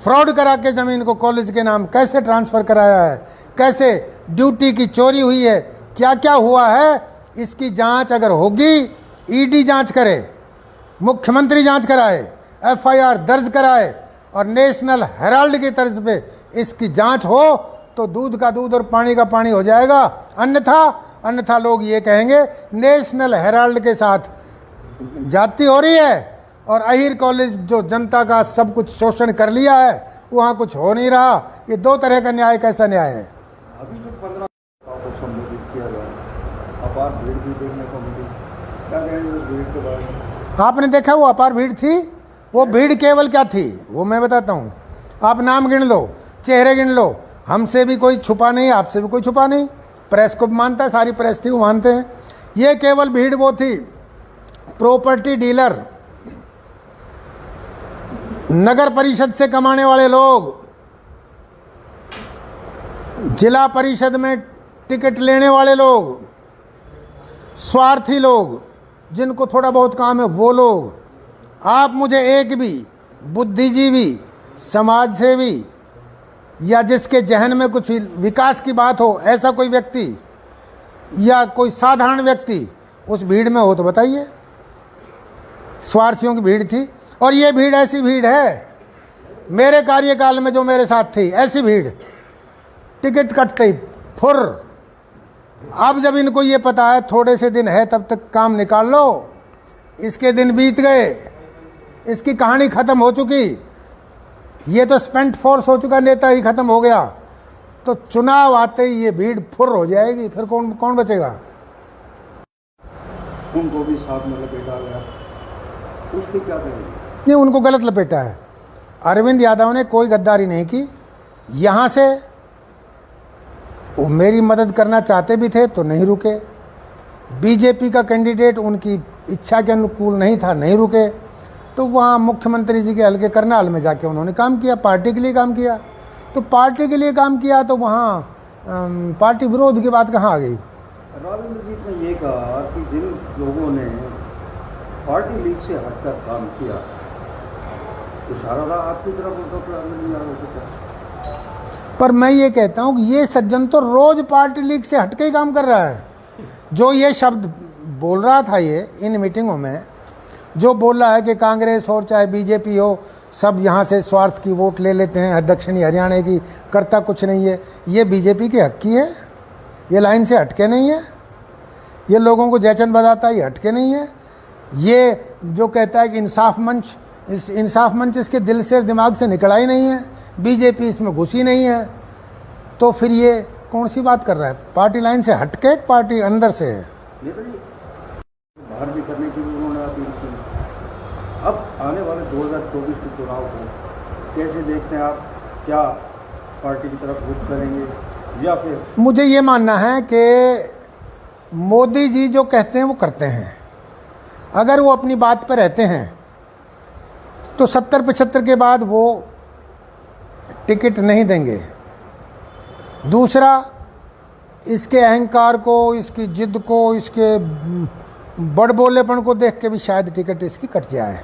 फ्रॉड करा के ज़मीन को कॉलेज के नाम कैसे ट्रांसफ़र कराया है, कैसे ड्यूटी की चोरी हुई है, क्या क्या हुआ है, इसकी जांच अगर होगी, ईडी जांच करे, मुख्यमंत्री जांच कराए, एफआईआर दर्ज कराए और नेशनल हेराल्ड की तर्ज पे इसकी जांच हो तो दूध का दूध और पानी का पानी हो जाएगा। अन्यथा लोग ये कहेंगे नेशनल हेराल्ड के साथ जाति हो रही है और अहीर कॉलेज जो जनता का सब कुछ शोषण कर लिया है, वहाँ कुछ हो नहीं रहा। ये दो तरह का न्याय कैसा न्याय है? अभी जो 15 को संबोधित किया गया, अपार भीड़ भी देखने को मिली, क्या कहेंगे उस भीड़ के बारे में? आपने देखा वो अपार भीड़ थी? वो भीड़ केवल क्या थी वो मैं बताता हूँ। आप नाम गिन लो, चेहरे गिन लो, हमसे भी कोई छुपा नहीं, आपसे भी कोई छुपा नहीं, प्रेस को भी मानता है, सारी प्रेस थी वो मानते हैं। ये केवल भीड़ वो थी प्रॉपर्टी डीलर, नगर परिषद से कमाने वाले लोग, जिला परिषद में टिकट लेने वाले लोग, स्वार्थी लोग, जिनको थोड़ा बहुत काम है वो लोग। आप मुझे एक भी बुद्धिजीवी, समाज सेवी या जिसके जहन में कुछ विकास की बात हो, ऐसा कोई व्यक्ति या कोई साधारण व्यक्ति उस भीड़ में हो तो बताइए। स्वार्थियों की भीड़ थी और ये भीड़ ऐसी भीड़ है, मेरे कार्यकाल में जो मेरे साथ थी ऐसी भीड़, टिकट कटते ही फुर। अब जब इनको ये पता है थोड़े से दिन है तब तक काम निकाल लो, इसके दिन बीत गए, इसकी कहानी खत्म हो चुकी, ये तो स्पेंट फोर्स हो चुका, नेता ही खत्म हो गया, तो चुनाव आते ही ये भीड़ फुर हो जाएगी, फिर कौन बचेगा? उनको भी साथ में लपेटा गया, उस पर क्या करेंगे? नहीं, उनको गलत लपेटा है। अरविंद यादव ने कोई गद्दारी नहीं की। यहाँ से वो मेरी मदद करना चाहते भी थे तो नहीं रुके, बीजेपी का कैंडिडेट उनकी इच्छा के अनुकूल नहीं था, नहीं रुके, तो वहाँ मुख्यमंत्री जी के हल्के करनाल में जाके उन्होंने काम किया, पार्टी के लिए काम किया। तो पार्टी के लिए काम किया तो वहाँ पार्टी विरोध की बात कहाँ आ गई? रविंद्र जी ने ये कहा कि जिन लोगों ने पार्टी लीग से हटकर काम किया, इशारा था आपकी तरफ उनका प्लान नहीं आ रहा। पर मैं ये कहता हूँ कि ये सज्जन तो रोज पार्टी लीग से हटके ही काम कर रहा है। जो ये शब्द बोल रहा था ये इन मीटिंगों में, जो बोल रहा है कि कांग्रेस हो चाहे बीजेपी हो, सब यहाँ से स्वार्थ की वोट ले लेते हैं, दक्षिणी हरियाणा की करता कुछ नहीं है, ये बीजेपी के हक की है, ये लाइन से हटके नहीं है। ये लोगों को जयचंद बताता है, ये हटके नहीं है। ये जो कहता है कि इंसाफ मंच, इस इंसाफ मंच इसके दिल से दिमाग से निकला ही नहीं है, बीजेपी इसमें घुसी नहीं है, तो फिर ये कौन सी बात कर रहा है? पार्टी लाइन से हटके पार्टी अंदर से है। नेताजी बाहर भी करने की भी उन्होंने अपील की। अब आने वाले 2024 के चुनाव को कैसे देखते हैं आप? क्या पार्टी की तरफ रुख करेंगे या फिर? मुझे ये मानना है कि मोदी जी जो कहते हैं वो करते हैं। अगर वो अपनी बात पर रहते हैं तो 70-75 के बाद वो टिकट नहीं देंगे। दूसरा, इसके अहंकार को, इसकी जिद को, इसके बड़बोलेपन को देख के भी शायद टिकट इसकी कट जाए।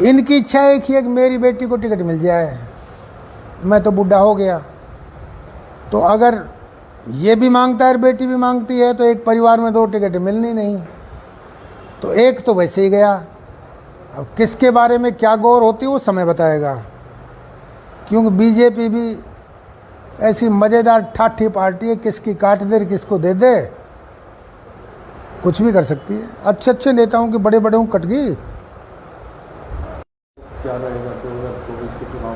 इनकी इच्छा एक ही है कि मेरी बेटी को टिकट मिल जाए, मैं तो बूढ़ा हो गया। तो अगर ये भी मांगता है, बेटी भी मांगती है, तो एक परिवार में 2 टिकट मिलनी नहीं, तो एक तो वैसे ही गया। अब किसके बारे में क्या गौर होती है वो समय बताएगा, क्योंकि बीजेपी भी ऐसी मज़ेदार ठाठी पार्टी है, किसकी काट दे किसको दे दे, कुछ भी कर सकती है। अच्छे नेताओं की बड़े को कट गई। क्या रहेगा 2024 के चुनाव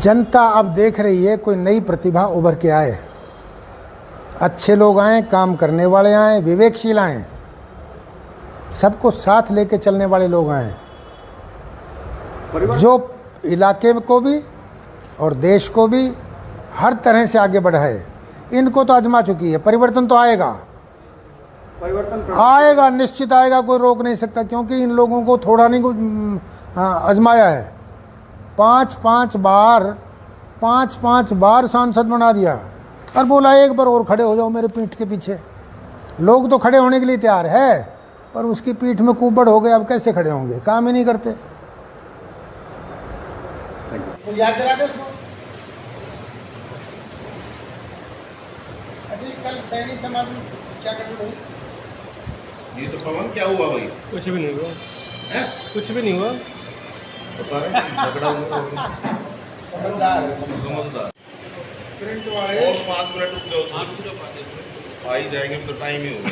जनता अब देख रही है कोई नई प्रतिभा उभर के आए, अच्छे लोग आए, काम करने वाले आए, विवेकशील आए, सबको साथ लेके चलने वाले लोग आए, जो इलाके को भी और देश को भी हर तरह से आगे बढ़ाए। इनको तो आजमा चुकी है, परिवर्तन तो आएगा, परिवर्तन आएगा, निश्चित आएगा, कोई रोक नहीं सकता, क्योंकि इन लोगों को थोड़ा नहीं कुछ आजमाया है। 5-5 बार सांसद बना दिया और बोला एक बार और खड़े हो जाओ मेरे पीठ के पीछे। लोग तो खड़े होने के लिए तैयार है, पर उसकी पीठ में कुबड़ हो गए, अब कैसे खड़े होंगे, काम ही नहीं करते। तो याद करा दो उसको। अच्छा, कल सैनी समाज में क्या कर रहे? ये तो पवन क्या हुआ भाई? कुछ भी नहीं हुआ, हैं? कुछ भी नहीं हुआ। बता रहे हैं, झगड़ा हुआ। समझदार है, समझदार। प्रिंट वाले और 5 मिनट रुक जाओ, आ ही जाएंगे, तो टाइम ही होगा।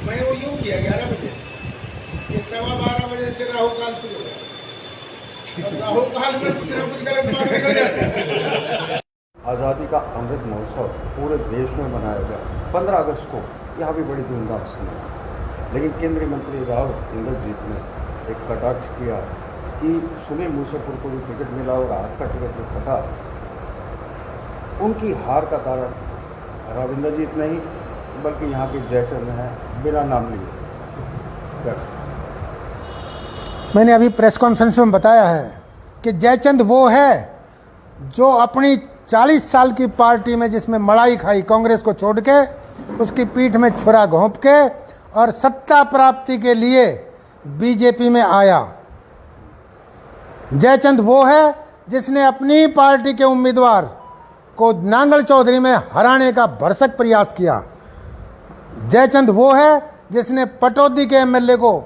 मैंने वो यूँ किया 11 बजे, ये 12:15 बजे से राहु काल शुरू हो गया। अब राहु काल में कुछ ना कुछ गलत बात निकल जाती है। आज़ादी का अमृत महोत्सव पूरे देश में मनाया गया 15 अगस्त को, यहाँ भी बड़ी धूमधाम से मनाया। लेकिन केंद्रीय मंत्री राव इंद्रजीत ने एक कटाक्ष किया कि सुनील मूसेपुर को भी टिकट मिला और आपका टिकट भी कटा। उनकी हार का कारण राव इंद्रजीत नहीं बल्कि यहाँ के जयचंद है, बिना नाम लिए। मैंने अभी प्रेस कॉन्फ्रेंस में बताया है कि जयचंद वो है जो अपनी 40 साल की पार्टी में जिसमें मड़ाई खाई कांग्रेस को छोड़ के, उसकी पीठ में छुरा घोंप के और सत्ता प्राप्ति के लिए बीजेपी में आया। जयचंद वो है जिसने अपनी पार्टी के उम्मीदवार को नांगल चौधरी में हराने का भरसक प्रयास किया। जयचंद वो है जिसने पटौदी के एमएलए को,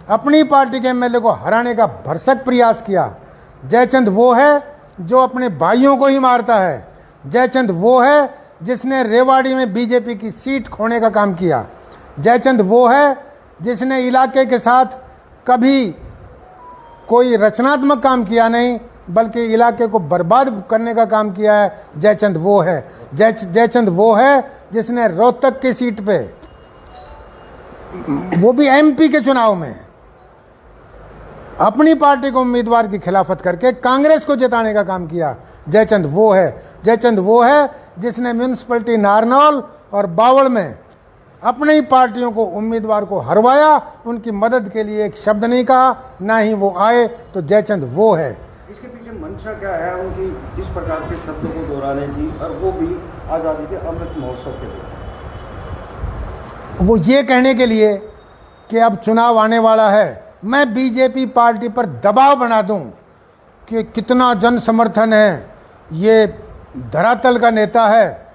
अपनी पार्टी के एमएलए को हराने का भरसक प्रयास किया। जयचंद वो है जो अपने भाइयों को ही मारता है। जयचंद वो है जिसने रेवाड़ी में बीजेपी की सीट खोने का काम किया। जयचंद वो है जिसने इलाके के साथ कभी कोई रचनात्मक काम किया नहीं बल्कि इलाके को बर्बाद करने का काम किया है। जयचंद वो है, जयचंद वो है जिसने रोहतक की सीट पे, वो भी एमपी के चुनाव में, अपनी पार्टी को उम्मीदवार की खिलाफत करके कांग्रेस को जिताने का काम किया। जयचंद वो है, जयचंद वो है जिसने म्यूनिसिपैलिटी नारनौल और बावड़ में अपनी ही पार्टियों को, उम्मीदवार को हरवाया, उनकी मदद के लिए एक शब्द नहीं कहा, ना ही वो आए। तो जयचंद वो है। इसके पीछे मंशा क्या है उनकी इस प्रकार के शब्दों को दोहराने की, और वो भी आज़ादी के अमृत महोत्सव के लिए? वो ये कहने के लिए कि अब चुनाव आने वाला है, मैं बीजेपी पार्टी पर दबाव बना दूं कि कितना जन समर्थन है, ये धरातल का नेता है,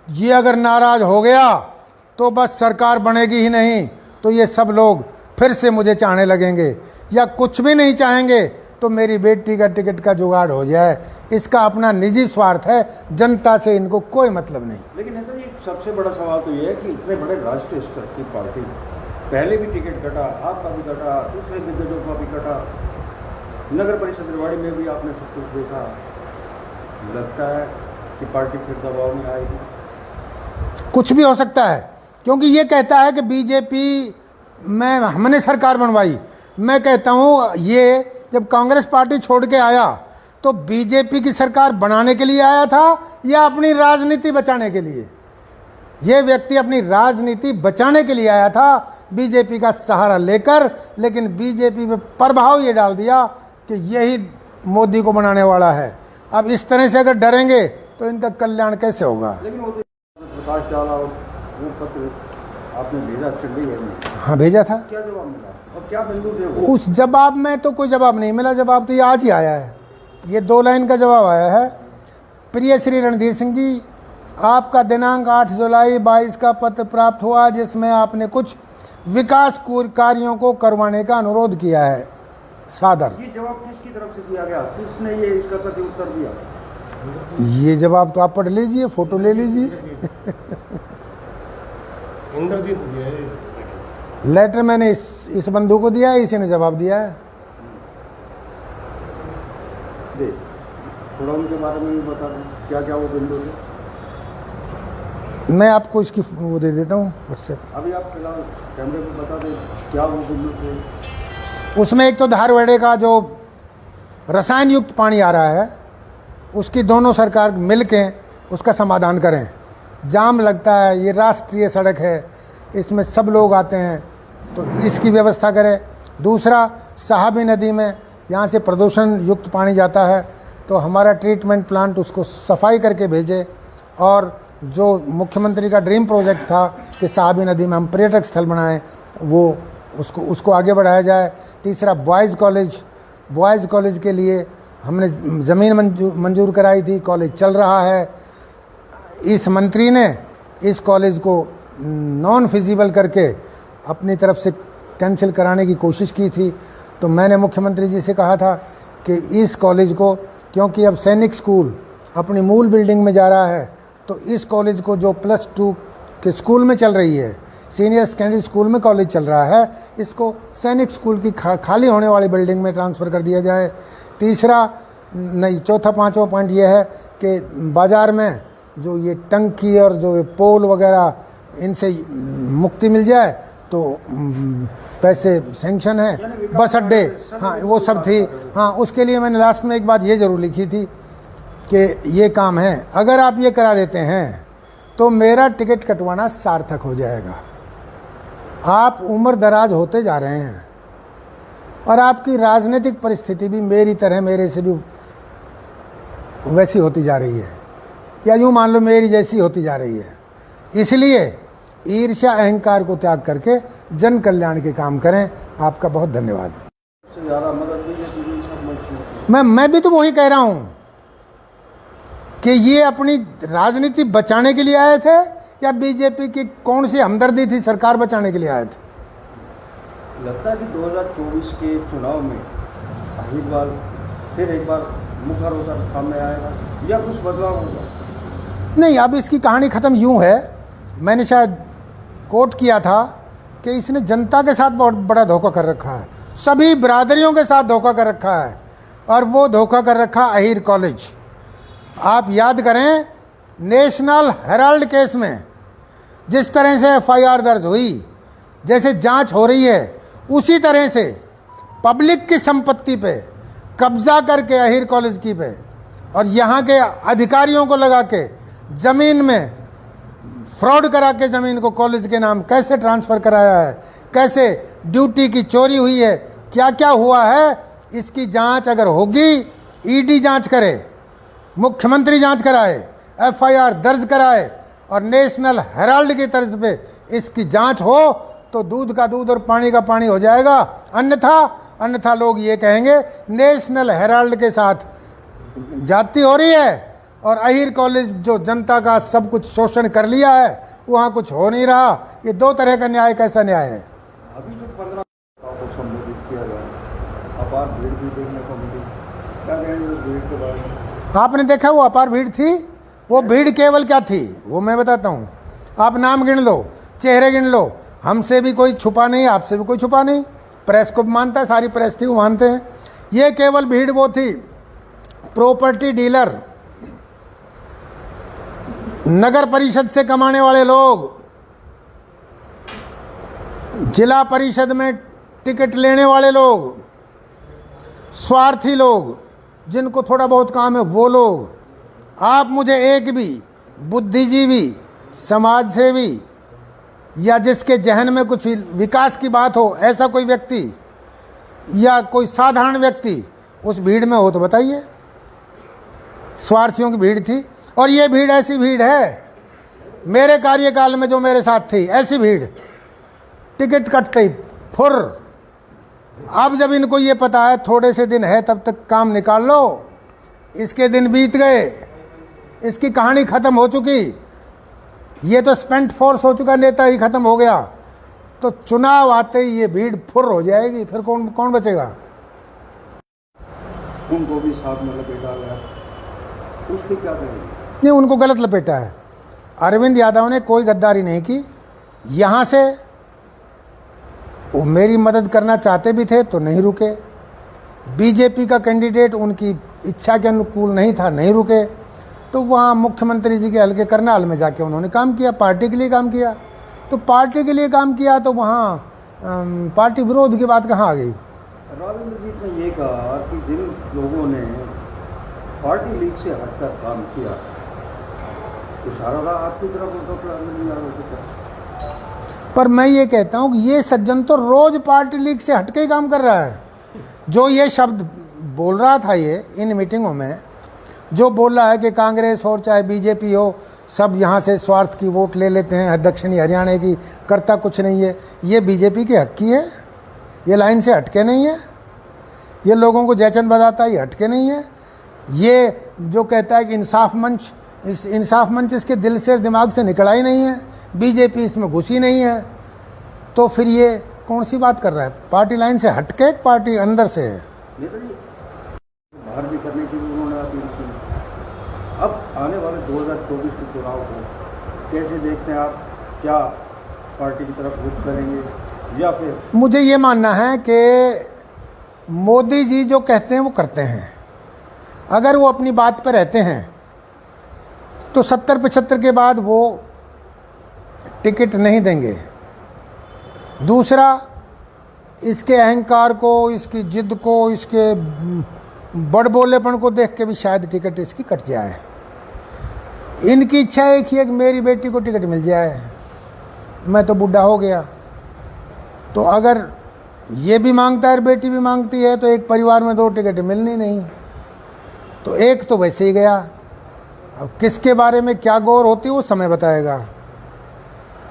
ये अगर नाराज हो गया तो बस सरकार बनेगी ही नहीं, तो ये सब लोग फिर से मुझे चाहने लगेंगे, या कुछ भी नहीं चाहेंगे तो मेरी बेटी का टिकट का जुगाड़ हो जाए। इसका अपना निजी स्वार्थ है, जनता से इनको कोई मतलब नहीं। लेकिन नेता जी, सबसे बड़ा सवाल तो ये है कि इतने बड़े राष्ट्रीय स्तर की पार्टी, पहले भी टिकट कटा, आपका भी कटा, दूसरे दिग्गजों का भी कटा, नगर परिषद रेवाड़ी में भी आपने सब कुछ देखा। लगता है कि पार्टी फिर दबाव में आएगी? कुछ भी हो सकता है, क्योंकि ये कहता है कि बीजेपी में हमने सरकार बनवाई। मैं कहता हूँ ये जब कांग्रेस पार्टी छोड़ के आया तो बीजेपी की सरकार बनाने के लिए आया था या अपनी राजनीति बचाने के लिए? ये व्यक्ति अपनी राजनीति बचाने के लिए आया था बीजेपी का सहारा लेकर, लेकिन बीजेपी में प्रभाव ये डाल दिया कि यही मोदी को बनाने वाला है। अब इस तरह से अगर डरेंगे तो इनका कल्याण कैसे होगा? लेकिन वो प्रकाश डाला और वो पत्र आपने भेजा चंडीगढ़ में, हाँ भेजा था। क्या जवाब मिला और क्या बिंदु थे वो? उस जवाब में तो कोई जवाब नहीं मिला, जवाब तो ये आज ही आया है। ये 2 लाइन का जवाब आया है। प्रिय श्री रणधीर सिंह जी, आपका दिनांक 8 जुलाई 22 का पत्र प्राप्त हुआ जिसमें आपने कुछ विकास कार्यों को करवाने का अनुरोध किया है। सादर। ये जवाब किसकी तरफ से दिया गया? किसने ये इसका प्रति उत्तर दिया? ये जवाब तो आप पढ़ लीजिए, फोटो ले लीजिए। इंद्रजीत दिया है। लेटर मैंने इस बंधु को दिया है, इसी ने जवाब दिया है। दे थोड़ा उनके बारे में भी बता दें, क्या क्या वो बिंदु थे। मैं आपको इसकी वो दे देता हूँ व्हाट्सएप। अभी आप फिलहाल कैमरे में बता दें क्या वो बिंदु थे। उसमें एक तो धारवाड़े का जो रसायन युक्त पानी आ रहा है, उसकी दोनों सरकार मिल के उसका समाधान करें। जाम लगता है, ये राष्ट्रीय सड़क है, इसमें सब लोग आते हैं, तो इसकी व्यवस्था करें। दूसरा, साहबी नदी में यहाँ से प्रदूषण युक्त पानी जाता है, तो हमारा ट्रीटमेंट प्लांट उसको सफाई करके भेजे। और जो मुख्यमंत्री का ड्रीम प्रोजेक्ट था कि साहबी नदी में हम पर्यटक स्थल बनाएं, वो उसको आगे बढ़ाया जाए। तीसरा, बॉयज़ कॉलेज के लिए हमने ज़मीन मंजूर कराई थी, कॉलेज चल रहा है। इस मंत्री ने इस कॉलेज को नॉन फिजिबल करके अपनी तरफ से कैंसिल कराने की कोशिश की थी। तो मैंने मुख्यमंत्री जी से कहा था कि इस कॉलेज को, क्योंकि अब सैनिक स्कूल अपनी मूल बिल्डिंग में जा रहा है, तो इस कॉलेज को जो +2 के स्कूल में चल रही है, सीनियर सेकेंडरी स्कूल में कॉलेज चल रहा है, इसको सैनिक स्कूल की खाली होने वाली बिल्डिंग में ट्रांसफ़र कर दिया जाए। चौथा पांचवा पॉइंट ये है कि बाज़ार में जो ये टंकी और जो ये पोल वगैरह, इनसे मुक्ति मिल जाए तो पैसे सेंक्शन है। बस अड्डे, हाँ वो सब थी। हाँ, उसके लिए मैंने लास्ट में एक बात ये ज़रूर लिखी थी कि ये काम है, अगर आप ये करा देते हैं तो मेरा टिकट कटवाना सार्थक हो जाएगा। आप उम्र दराज होते जा रहे हैं और आपकी राजनीतिक परिस्थिति भी मेरी तरह, मेरे से भी वैसी होती जा रही है, या यूँ मान लो मेरी जैसी होती जा रही है। इसलिए ईर्ष्या अहंकार को त्याग करके जन कल्याण के काम करें। आपका बहुत धन्यवाद। ज़्यादा मदद भी नहीं। मैं भी तो वही कह रहा हूँ कि ये अपनी राजनीति बचाने के लिए आए थे, या बीजेपी की कौन सी हमदर्दी थी, सरकार बचाने के लिए आए थे। लगता है कि 2024 के चुनाव में फिर एक बार मुखर होकर सामने आएगा या कुछ बदलाव होगा? नहीं, अब इसकी कहानी ख़त्म यूँ है, मैंने शायद कोट किया था कि इसने जनता के साथ बहुत बड़ा धोखा कर रखा है, सभी बिरादरियों के साथ धोखा कर रखा है, और वो धोखा कर रखा अहीर कॉलेज। आप याद करें, नेशनल हेराल्ड केस में जिस तरह से FIR दर्ज हुई, जैसे जांच हो रही है, उसी तरह से पब्लिक की संपत्ति पे कब्जा करके अहीर कॉलेज की पे और यहाँ के अधिकारियों को लगा के ज़मीन में फ्रॉड करा के ज़मीन को कॉलेज के नाम कैसे ट्रांसफ़र कराया है, कैसे ड्यूटी की चोरी हुई है, क्या क्या हुआ है, इसकी जांच अगर होगी, ED जांच करे, मुख्यमंत्री जांच कराए, FIR दर्ज कराए और नेशनल हेराल्ड की तर्ज पे इसकी जांच हो, तो दूध का दूध और पानी का पानी हो जाएगा। अन्यथा लोग ये कहेंगे नेशनल हेराल्ड के साथ जाति हो रही है और अहीर कॉलेज जो जनता का सब कुछ शोषण कर लिया है, वहाँ कुछ हो नहीं रहा। ये दो तरह का न्याय कैसा न्याय है? अभी जो 15 को संबोधित किया गया, अपार भीड़ भी देखने को मिली, क्या कहेंगे उस भीड़ के बारे में? आपने देखा वो अपार भीड़ थी। वो भीड़ केवल क्या थी वो मैं बताता हूँ। आप नाम गिन लो, चेहरे गिन लो, हमसे भी कोई छुपा नहीं, आपसे भी कोई छुपा नहीं, प्रेस को भी मानता है, सारी प्रेस थी वो मानते हैं। ये केवल भीड़ वो थी, प्रॉपर्टी डीलर, नगर परिषद से कमाने वाले लोग, जिला परिषद में टिकट लेने वाले लोग, स्वार्थी लोग, जिनको थोड़ा बहुत काम है वो लोग। आप मुझे एक भी बुद्धिजीवी, समाज सेवी या जिसके जहन में कुछ विकास की बात हो, ऐसा कोई व्यक्ति या कोई साधारण व्यक्ति उस भीड़ में हो तो बताइए। स्वार्थियों की भीड़ थी और ये भीड़ ऐसी भीड़ है, मेरे कार्यकाल में जो मेरे साथ थी ऐसी भीड़, टिकट कटते ही फुर। अब जब इनको ये पता है थोड़े से दिन है तब तक काम निकाल लो, इसके दिन बीत गए, इसकी कहानी खत्म हो चुकी, ये तो स्पेंट फोर्स हो चुका, नेता ही खत्म हो गया, तो चुनाव आते ही ये भीड़ फुर हो जाएगी, फिर कौन बचेगा? उनको भी साथ में लपेटा गया, उसको क्या करेंगे? नहीं, उनको गलत लपेटा है। अरविंद यादव ने कोई गद्दारी नहीं की। यहाँ से वो मेरी मदद करना चाहते भी थे तो नहीं रुके। बीजेपी का कैंडिडेट उनकी इच्छा के अनुकूल नहीं था, नहीं रुके। तो वहाँ मुख्यमंत्री जी के हल्के करनाल में जाके उन्होंने काम किया, पार्टी के लिए काम किया। तो पार्टी के लिए काम किया तो वहाँ पार्टी विरोध की बात कहाँ आ गई? राविंद्र जी ने ये कहा कि जिन लोगों ने पार्टी लीग से हटकर काम किया, इशारा था आपकी तरफ पर मैं ये कहता हूँ कि ये सज्जन तो रोज पार्टी लीग से हटके ही काम कर रहा है। जो ये शब्द बोल रहा था ये इन मीटिंगों में, जो बोल रहा है कि कांग्रेस और चाहे बीजेपी हो, सब यहाँ से स्वार्थ की वोट ले लेते हैं, दक्षिणी हरियाणा की करता कुछ नहीं है, ये बीजेपी के हक की है, ये लाइन से हटके नहीं है। ये लोगों को जयचंद बताता है, ये हटके नहीं है। ये जो कहता है कि इंसाफ मंच, इस इंसाफ मंच इसके दिल से दिमाग से निकला ही नहीं है, बीजेपी इसमें घुसी नहीं है, तो फिर ये कौन सी बात कर रहा है? पार्टी लाइन से हटके पार्टी अंदर से है। नेताजी बाहर भी करने की भी उन्होंने अपील की। अब आने वाले 2024 के चुनाव को कैसे देखते हैं आप? क्या पार्टी की तरफ रुख करेंगे या फिर? मुझे ये मानना है कि मोदी जी जो कहते हैं वो करते हैं। अगर वो अपनी बात पर रहते हैं तो 70-75 के बाद वो टिकट नहीं देंगे। दूसरा, इसके अहंकार को, इसकी जिद को, इसके बड़बोलेपन को देख के भी शायद टिकट इसकी कट जाए। इनकी इच्छा एक ही है कि मेरी बेटी को टिकट मिल जाए, मैं तो बूढ़ा हो गया। तो अगर ये भी मांगता है, बेटी भी मांगती है, तो एक परिवार में 2 टिकट मिलनी नहीं, तो एक तो वैसे ही गया। अब किसके बारे में क्या गौर होती है वो समय बताएगा,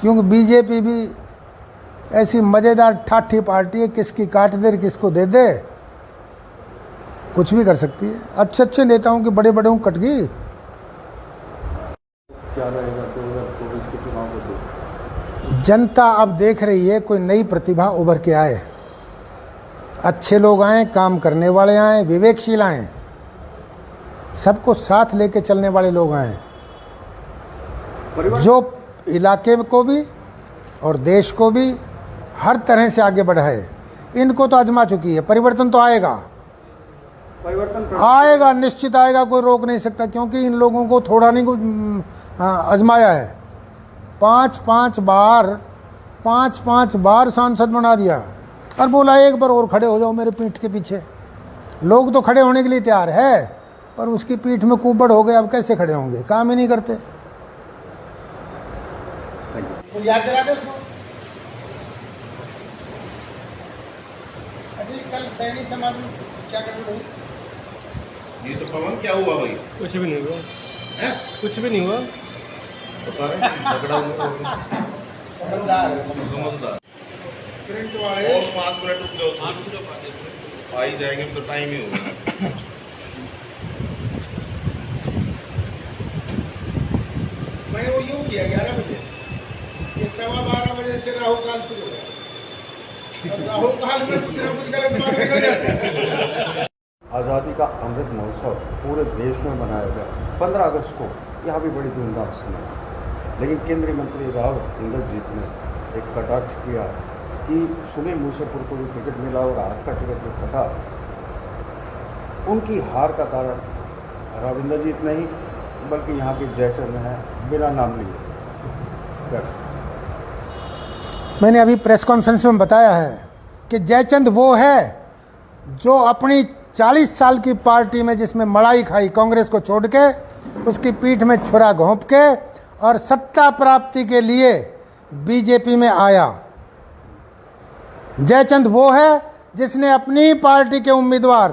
क्योंकि बीजेपी भी ऐसी मज़ेदार ठाठी पार्टी है, किसकी काट दे किसको दे दे, कुछ भी कर सकती है। अच्छे नेताओं की बड़े को कट गई। क्या रहेगा 2024 के चुनाव को? जनता अब देख रही है कोई नई प्रतिभा उभर के आए, अच्छे लोग आए, काम करने वाले आए, विवेकशील आए, सबको साथ लेके चलने वाले लोग आए, जो इलाके को भी और देश को भी हर तरह से आगे बढ़ाए। इनको तो आजमा चुकी है, परिवर्तन तो आएगा, परिवर्तन आएगा, निश्चित आएगा, कोई रोक नहीं सकता, क्योंकि इन लोगों को थोड़ा नहीं कुछ आजमाया है। 5-5 बार सांसद बना दिया और बोला एक बार और खड़े हो जाओ मेरे पीठ के पीछे। लोग तो खड़े होने के लिए तैयार है, पर उसकी पीठ में कुबड़ हो गए, अब कैसे खड़े होंगे? काम ही नहीं करते। वो याद करा दे उसको। अच्छा, कल सैनी समाज में क्या करनी हुई? ये तो पवन क्या हुआ भाई? कुछ भी नहीं हुआ, हैं? कुछ भी नहीं हुआ। बता रहे झगड़ा हुआ। समझदार है, समझदार। करंट वाले। और 5 मिनट रुक जाओ, आ ही जाएंगे, तो टाइम ही होगा। मैंने वो यूँ किया 11 बजे, ये 12:15 बजे से राहु काल शुरू हो गया। अब राहु काल में कुछ ना कुछ गलत बात निकल जाती है। आज़ादी का अमृत महोत्सव पूरे देश में मनाया गया 15 अगस्त को, यहाँ भी बड़ी धूमधाम से मनाया। लेकिन केंद्रीय मंत्री राव इंद्रजीत ने एक कटाक्ष किया कि सुनील मूसेपुर को भी टिकट मिला और आपका टिकट भी कटा। उनकी हार का कारण राव इंद्रजीत नहीं बल्कि यहाँ के जयचंद हैं, बिना नाम लिए। मैंने अभी प्रेस कॉन्फ्रेंस में बताया है कि जयचंद वो है जो अपनी 40 साल की पार्टी में जिसमें मड़ाई खाई कांग्रेस को छोड़ के, उसकी पीठ में छुरा घोंप के और सत्ता प्राप्ति के लिए बीजेपी में आया। जयचंद वो है जिसने अपनी पार्टी के उम्मीदवार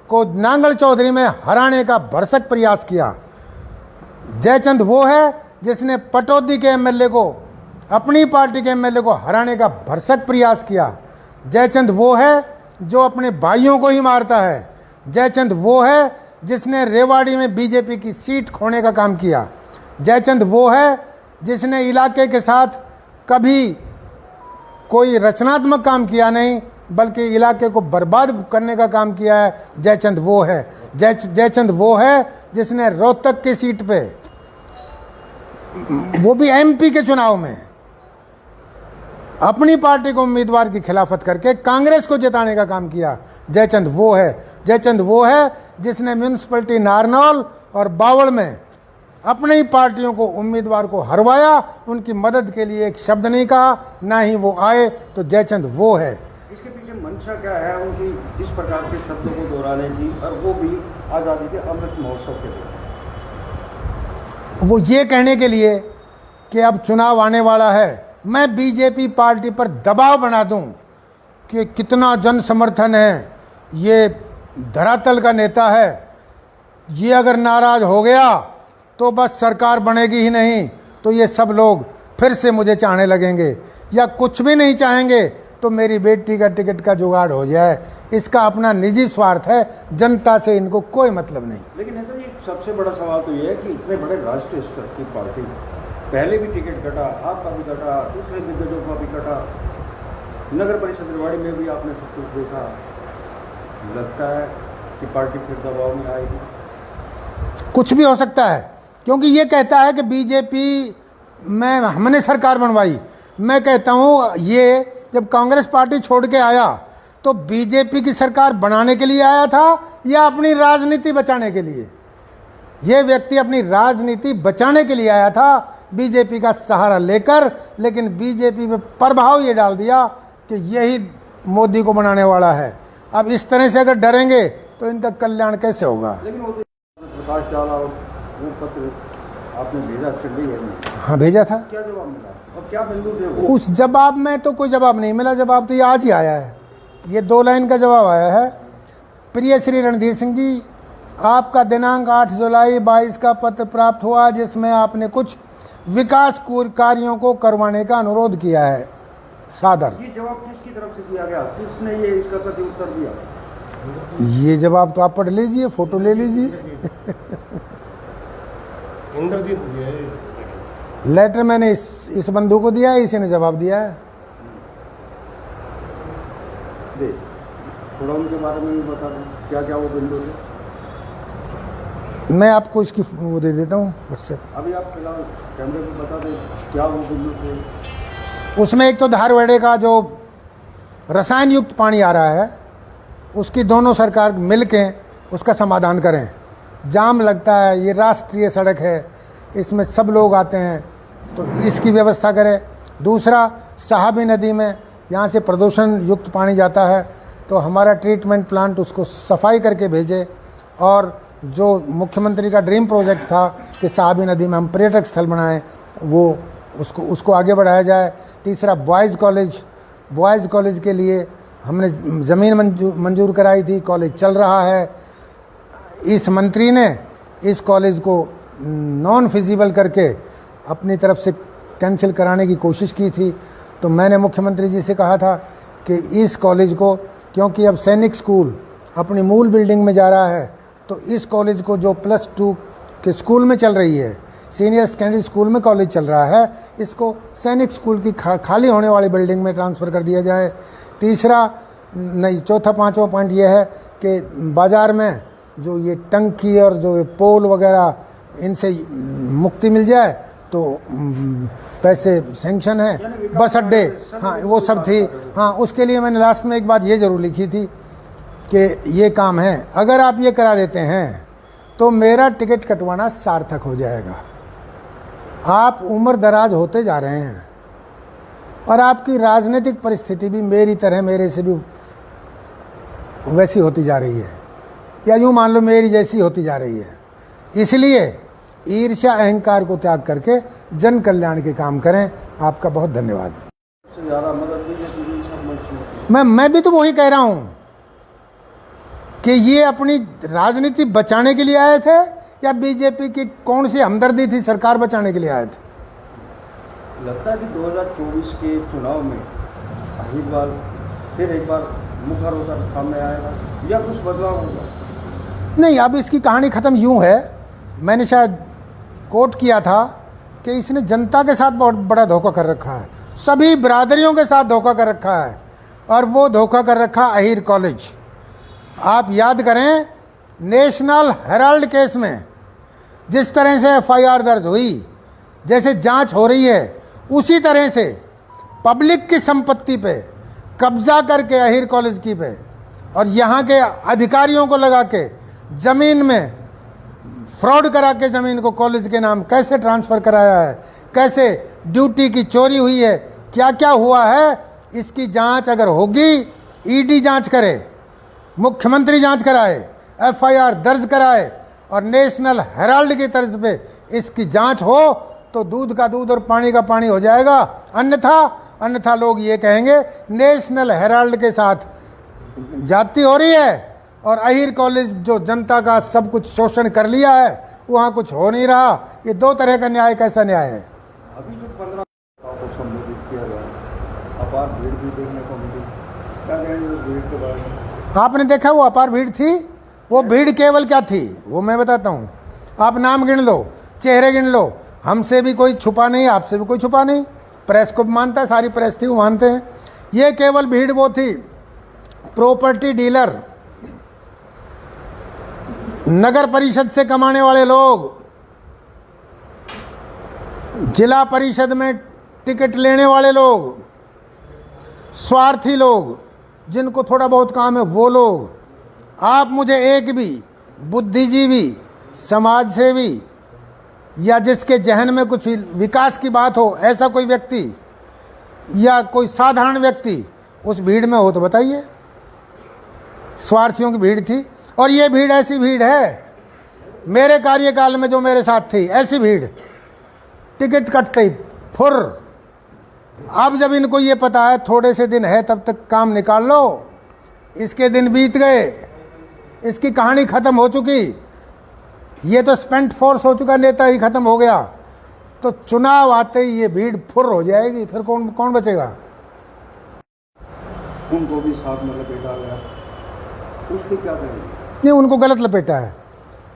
को नांगल चौधरी में हराने का भरसक प्रयास किया। जयचंद वो है जिसने पटौदी के एमएलए को, अपनी पार्टी के एमएलए को हराने का भरसक प्रयास किया। जयचंद वो है जो अपने भाइयों को ही मारता है। जयचंद वो है जिसने रेवाड़ी में बीजेपी की सीट खोने का काम किया। जयचंद वो है जिसने इलाके के साथ कभी कोई रचनात्मक काम किया नहीं, बल्कि इलाके को बर्बाद करने का काम किया है। जयचंद वो है। जयचंद वो है जिसने रोहतक की सीट पे, वो भी एमपी के चुनाव में, अपनी पार्टी को उम्मीदवार की खिलाफत करके कांग्रेस को जिताने का काम किया। जयचंद वो है जिसने म्यूनिसिपैलिटी नारनौल और बावड़ में अपनी ही पार्टियों को उम्मीदवार को हरवाया, उनकी मदद के लिए एक शब्द नहीं कहा, ना ही वो आए। तो जयचंद वो है। इसके पीछे मंशा क्या है उनकी इस प्रकार के शब्दों को दोहराने की, और वो भी आज़ादी के अमृत महोत्सव के लिए? वो ये कहने के लिए कि अब चुनाव आने वाला है, मैं बीजेपी पार्टी पर दबाव बना दूं कि कितना जन समर्थन है, ये धरातल का नेता है, ये अगर नाराज हो गया तो बस सरकार बनेगी ही नहीं, तो ये सब लोग फिर से मुझे चाहने लगेंगे, या कुछ भी नहीं चाहेंगे तो मेरी बेटी का टिकट का जुगाड़ हो जाए। इसका अपना निजी स्वार्थ है, जनता से इनको कोई मतलब नहीं। लेकिन नेता जी, सबसे बड़ा सवाल तो ये है कि इतने बड़े राष्ट्रीय स्तर की पार्टी, पहले भी टिकट कटा, आपका भी कटा, दूसरे दिग्गजों का भी कटा, नगर परिषद रेवाड़ी में भी आपने सब कुछ देखा। लगता है कि पार्टी फिर दबाव में आएगी? कुछ भी हो सकता है, क्योंकि ये कहता है कि बीजेपी में हमने सरकार बनवाई। मैं कहता हूँ ये जब कांग्रेस पार्टी छोड़ के आया तो बीजेपी की सरकार बनाने के लिए आया था या अपनी राजनीति बचाने के लिए? ये व्यक्ति अपनी राजनीति बचाने के लिए आया था बीजेपी का सहारा लेकर, लेकिन बीजेपी में प्रभाव ये डाल दिया कि यही मोदी को बनाने वाला है। अब इस तरह से अगर डरेंगे तो इनका कल्याण कैसे होगा? लेकिन वो तो प्रकाश डाला और वो पत्र आपने भेजा चंडीगढ़ में। हाँ, भेजा था। क्या जवाब मिला और क्या बिंदु थे वो? उस जवाब में तो कोई जवाब नहीं मिला। जवाब तो ये आज ही आया है, ये 2 लाइन का जवाब आया है। प्रिय श्री रणधीर सिंह जी, आपका दिनांक 8 जुलाई 22 का पत्र प्राप्त हुआ जिसमें आपने कुछ विकास कार्यों को करवाने का अनुरोध किया है। सादर। ये जवाब किसकी तरफ से दिया गया? किसने ये इसका प्रति उत्तर दिया? ये जवाब तो आप पढ़ लीजिए, फोटो ले लीजिए। इंद्रजीत दिया है। लेटर मैंने इस बंधु को दिया है, इसी ने जवाब दिया है। दे थोड़ा उनके बारे में भी बता दें, क्या क्या वो बिंदु थे? मैं आपको इसकी वो दे देता हूँ व्हाट्सएप। अभी आप फिलहाल कैमरे पे बता दें क्या वो बिंदु थे। उसमें एक तो धारवाड़े का जो रसायन युक्त पानी आ रहा है, उसकी दोनों सरकार मिलके उसका समाधान करें। जाम लगता है, ये राष्ट्रीय सड़क है, इसमें सब लोग आते हैं, तो इसकी व्यवस्था करें। दूसरा, साहबी नदी में यहाँ से प्रदूषण युक्त पानी जाता है, तो हमारा ट्रीटमेंट प्लांट उसको सफाई करके भेजे। और जो मुख्यमंत्री का ड्रीम प्रोजेक्ट था कि साहबी नदी में हम पर्यटक स्थल बनाएं, वो उसको आगे बढ़ाया जाए। तीसरा, बॉयज़ कॉलेज के लिए हमने ज़मीन मंजूर कराई थी, कॉलेज चल रहा है। इस मंत्री ने इस कॉलेज को नॉन फिजिबल करके अपनी तरफ से कैंसिल कराने की कोशिश की थी, तो मैंने मुख्यमंत्री जी से कहा था कि इस कॉलेज को, क्योंकि अब सैनिक स्कूल अपनी मूल बिल्डिंग में जा रहा है, तो इस कॉलेज को जो +2 के स्कूल में चल रही है, सीनियर सेकेंडरी स्कूल में कॉलेज चल रहा है, इसको सैनिक स्कूल की खाली होने वाली बिल्डिंग में ट्रांसफ़र कर दिया जाए। चौथा पांचवा पॉइंट ये है कि बाज़ार में जो ये टंकी और जो ये पोल वगैरह, इनसे मुक्ति मिल जाए, तो पैसे सेंक्शन है। बस अड्डे, हाँ वो सब थी। हाँ, उसके लिए मैंने लास्ट में एक बात ये ज़रूर लिखी थी कि ये काम है, अगर आप ये करा देते हैं तो मेरा टिकट कटवाना सार्थक हो जाएगा। आप उम्र दराज होते जा रहे हैं और आपकी राजनीतिक परिस्थिति भी मेरी तरह, मेरे से भी वैसी होती जा रही है, या यूँ मान लो मेरी जैसी होती जा रही है। इसलिए ईर्ष्या अहंकार को त्याग करके जन कल्याण के काम करें। आपका बहुत धन्यवाद। ज़्यादा मदद भी नहीं। मैं भी तो वही कह रहा हूँ कि ये अपनी राजनीति बचाने के लिए आए थे, या बीजेपी की कौन सी हमदर्दी थी, सरकार बचाने के लिए आए थे? लगता है कि 2024 के चुनाव में अहिरवाल फिर एक बार मुखर होकर सामने आएगा या कुछ बदलाव होगा? नहीं, अब इसकी कहानी ख़त्म यूँ है, मैंने शायद कोट किया था कि इसने जनता के साथ बहुत बड़ा धोखा कर रखा है, सभी बिरादरियों के साथ धोखा कर रखा है, और वो धोखा कर रखा अहीर कॉलेज। आप याद करें, नेशनल हेराल्ड केस में जिस तरह से FIR दर्ज हुई, जैसे जांच हो रही है, उसी तरह से पब्लिक की संपत्ति पे कब्जा करके अहिर कॉलेज की पे और यहाँ के अधिकारियों को लगा के ज़मीन में फ्रॉड करा के ज़मीन को कॉलेज के नाम कैसे ट्रांसफ़र कराया है, कैसे ड्यूटी की चोरी हुई है, क्या क्या हुआ है, इसकी जांच अगर होगी, ईडी जांच करे, मुख्यमंत्री जांच कराए, एफआईआर दर्ज कराए और नेशनल हेराल्ड की तर्ज पे इसकी जांच हो तो दूध का दूध और पानी का पानी हो जाएगा। अन्यथा लोग ये कहेंगे नेशनल हेराल्ड के साथ जाति हो रही है और अहिर कॉलेज जो जनता का सब कुछ शोषण कर लिया है वहाँ कुछ हो नहीं रहा। ये दो तरह का न्याय कैसा न्याय है? अभी जो 15 को संबोधित किया गया, अपार भीड़ भी देखने को मिली, क्या कहेंगे उस भीड़ के बारे में? आपने देखा वो अपार भीड़ थी? वो भीड़ केवल क्या थी वो मैं बताता हूँ। आप नाम गिन लो, चेहरे गिन लो, हमसे भी कोई छुपा नहीं, आपसे भी कोई छुपा नहीं, प्रेस को भी मानता है, सारी प्रेस थी वो मानते हैं। ये केवल भीड़ वो थी प्रॉपर्टी डीलर, नगर परिषद से कमाने वाले लोग, जिला परिषद में टिकट लेने वाले लोग, स्वार्थी लोग, जिनको थोड़ा बहुत काम है वो लोग। आप मुझे एक भी बुद्धिजीवी, समाज सेवी या जिसके जहन में कुछ विकास की बात हो ऐसा कोई व्यक्ति या कोई साधारण व्यक्ति उस भीड़ में हो तो बताइए। स्वार्थियों की भीड़ थी और ये भीड़ ऐसी भीड़ है, मेरे कार्यकाल में जो मेरे साथ थी ऐसी भीड़, टिकट कटते ही फुर। अब जब इनको ये पता है थोड़े से दिन है तब तक काम निकाल लो, इसके दिन बीत गए, इसकी कहानी खत्म हो चुकी, ये तो स्पेंट फोर्स हो चुका, नेता ही खत्म हो गया, तो चुनाव आते ही ये भीड़ फुर हो जाएगी, फिर कौन बचेगा? उनको भी साथ में लपेटा गया, उस पर क्या कहेंगे? नहीं, उनको गलत लपेटा है।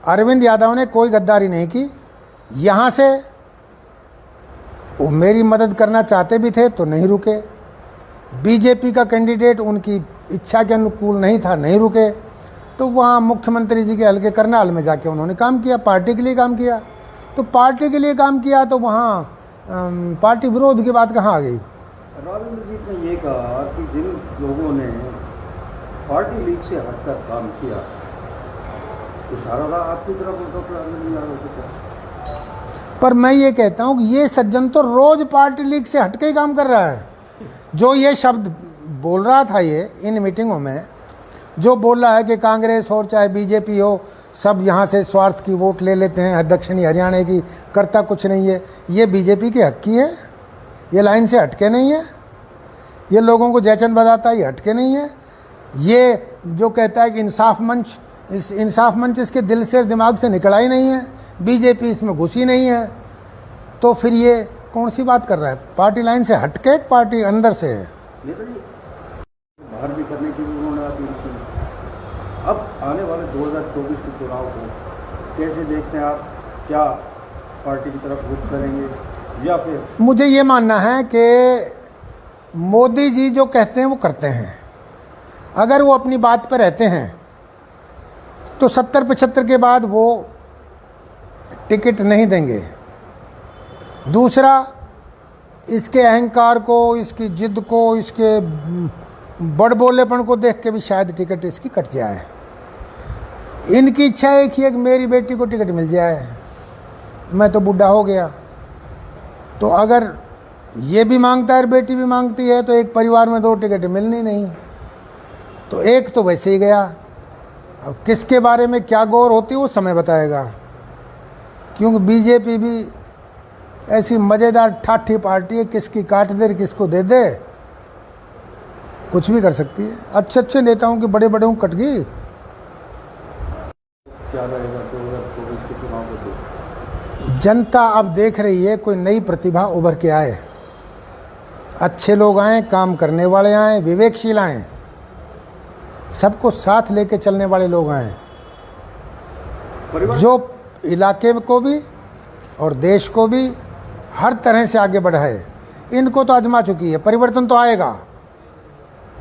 अरविंद यादव ने कोई गद्दारी नहीं की। यहाँ से वो मेरी मदद करना चाहते भी थे तो नहीं रुके, बीजेपी का कैंडिडेट उनकी इच्छा के अनुकूल नहीं था, नहीं रुके, तो वहाँ मुख्यमंत्री जी के हल्के करनाल में जाके उन्होंने काम किया, पार्टी के लिए काम किया। तो पार्टी के लिए काम किया तो वहाँ पार्टी विरोध की बात कहाँ आ गई? राजेंद्र जी ने ये कहा कि जिन लोगों ने पार्टी लीग से हटकर काम किया, इशारा था आपकी तरफ डॉक्टर अरविंद यादव को। पर मैं ये कहता हूँ कि ये सज्जन तो रोज पार्टी लीग से हटके ही काम कर रहा है। जो ये शब्द बोल रहा था ये इन मीटिंगों में, जो बोल रहा है कि कांग्रेस और चाहे बीजेपी हो सब यहाँ से स्वार्थ की वोट ले लेते हैं, दक्षिणी हरियाणा की करता कुछ नहीं है, ये बीजेपी की हक की है, ये लाइन से हटके नहीं है, ये लोगों को जयचंद बताता है, ये हटके नहीं है। ये जो कहता है कि इंसाफ मंच, इस इंसाफ मंच इसके दिल से दिमाग से निकला ही नहीं है, बीजेपी इसमें घुसी नहीं है, तो फिर ये कौन सी बात कर रहा है? पार्टी लाइन से हटके पार्टी अंदर से है। नेताजी बाहर भी करने की भी उन्होंने अपील की। अब आने वाले 2024 के चुनाव को कैसे देखते हैं आप? क्या पार्टी की तरफ रुख करेंगे या फिर? मुझे ये मानना है कि मोदी जी जो कहते हैं वो करते हैं। अगर वो अपनी बात पर रहते हैं तो 70-75 के बाद वो टिकट नहीं देंगे। दूसरा, इसके अहंकार को, इसकी जिद को, इसके बड़बोलेपन को देख के भी शायद टिकट इसकी कट जाए। इनकी इच्छा एक ही है कि मेरी बेटी को टिकट मिल जाए, मैं तो बूढ़ा हो गया। तो अगर ये भी मांगता है, बेटी भी मांगती है, तो एक परिवार में 2 टिकट मिलनी नहीं, तो एक तो वैसे ही गया। अब किसके बारे में क्या गौर होती है वो समय बताएगा, क्योंकि बीजेपी भी ऐसी मज़ेदार ठाठी पार्टी है, किसकी काट दे किसको दे दे, कुछ भी कर सकती है। अच्छे नेताओं की बड़े बड़े कट गई। क्या रहेगा 2024 के चुनाव को? जनता अब देख रही है कोई नई प्रतिभा उभर के आए, अच्छे लोग आए, काम करने वाले आए, विवेकशील आए, सबको साथ लेके चलने वाले लोग आए, जो इलाके को भी और देश को भी हर तरह से आगे बढ़ाए। इनको तो आजमा चुकी है, परिवर्तन तो आएगा,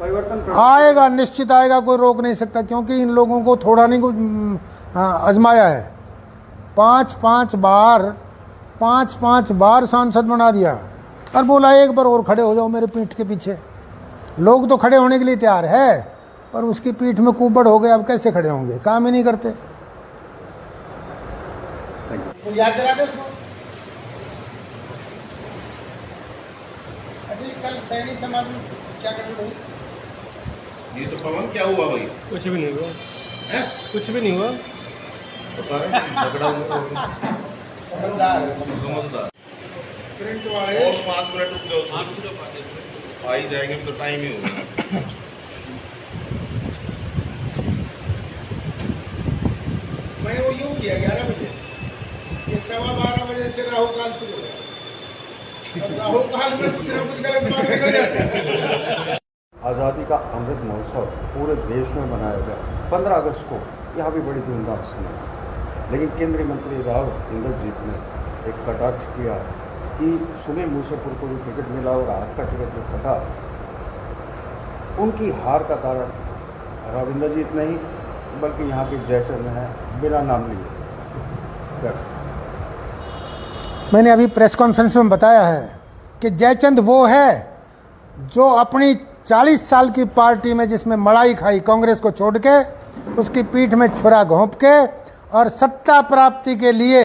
परिवर्तन आएगा, निश्चित आएगा, कोई रोक नहीं सकता, क्योंकि इन लोगों को थोड़ा नहीं कुछ आजमाया है। 5-5 बार सांसद बना दिया, और बोला एक बार और खड़े हो जाओ मेरे पीठ के पीछे। लोग तो खड़े होने के लिए तैयार है, पर उसकी पीठ में कुबड़ हो गए, अब कैसे खड़े होंगे, काम ही नहीं करते। वो याद दिला दे उसको। अच्छा, कल सैनी समाज में क्या करनी भाई? ये तो पवन क्या हुआ भाई? कुछ भी नहीं हुआ, हैं? कुछ भी नहीं हुआ। बता रहे हैं, झगड़ा हुआ। समझदार है, समझदार। प्रिंट वाले और 5 मिनट रुक जाओ, आ ही जाएंगे, तो टाइम ही होगा। मैंने वो यूँ किया 11 बजे, ये 12:15 बजे से राहु काल शुरू हो गया। अब राहु काल में कुछ ना कुछ गलत बात निकल जाती है। आज़ादी का अमृत महोत्सव पूरे देश में मनाया गया 15 अगस्त को, यहाँ भी बड़ी धूमधाम से मनाया। लेकिन केंद्रीय मंत्री राव इंद्रजीत ने एक कटाक्ष किया कि सुनील मूसेपुर को भी टिकट मिला और आपका टिकट जो कटा, उनकी हार का कारण राव इंद्रजीत नहीं बल्कि यहाँ के जयचंद है, बिना नाम लिए। मैंने अभी प्रेस कॉन्फ्रेंस में बताया है कि जयचंद वो है जो अपनी 40 साल की पार्टी में जिसमें मड़ाई खाई कांग्रेस को छोड़ के, उसकी पीठ में छुरा घोंप के और सत्ता प्राप्ति के लिए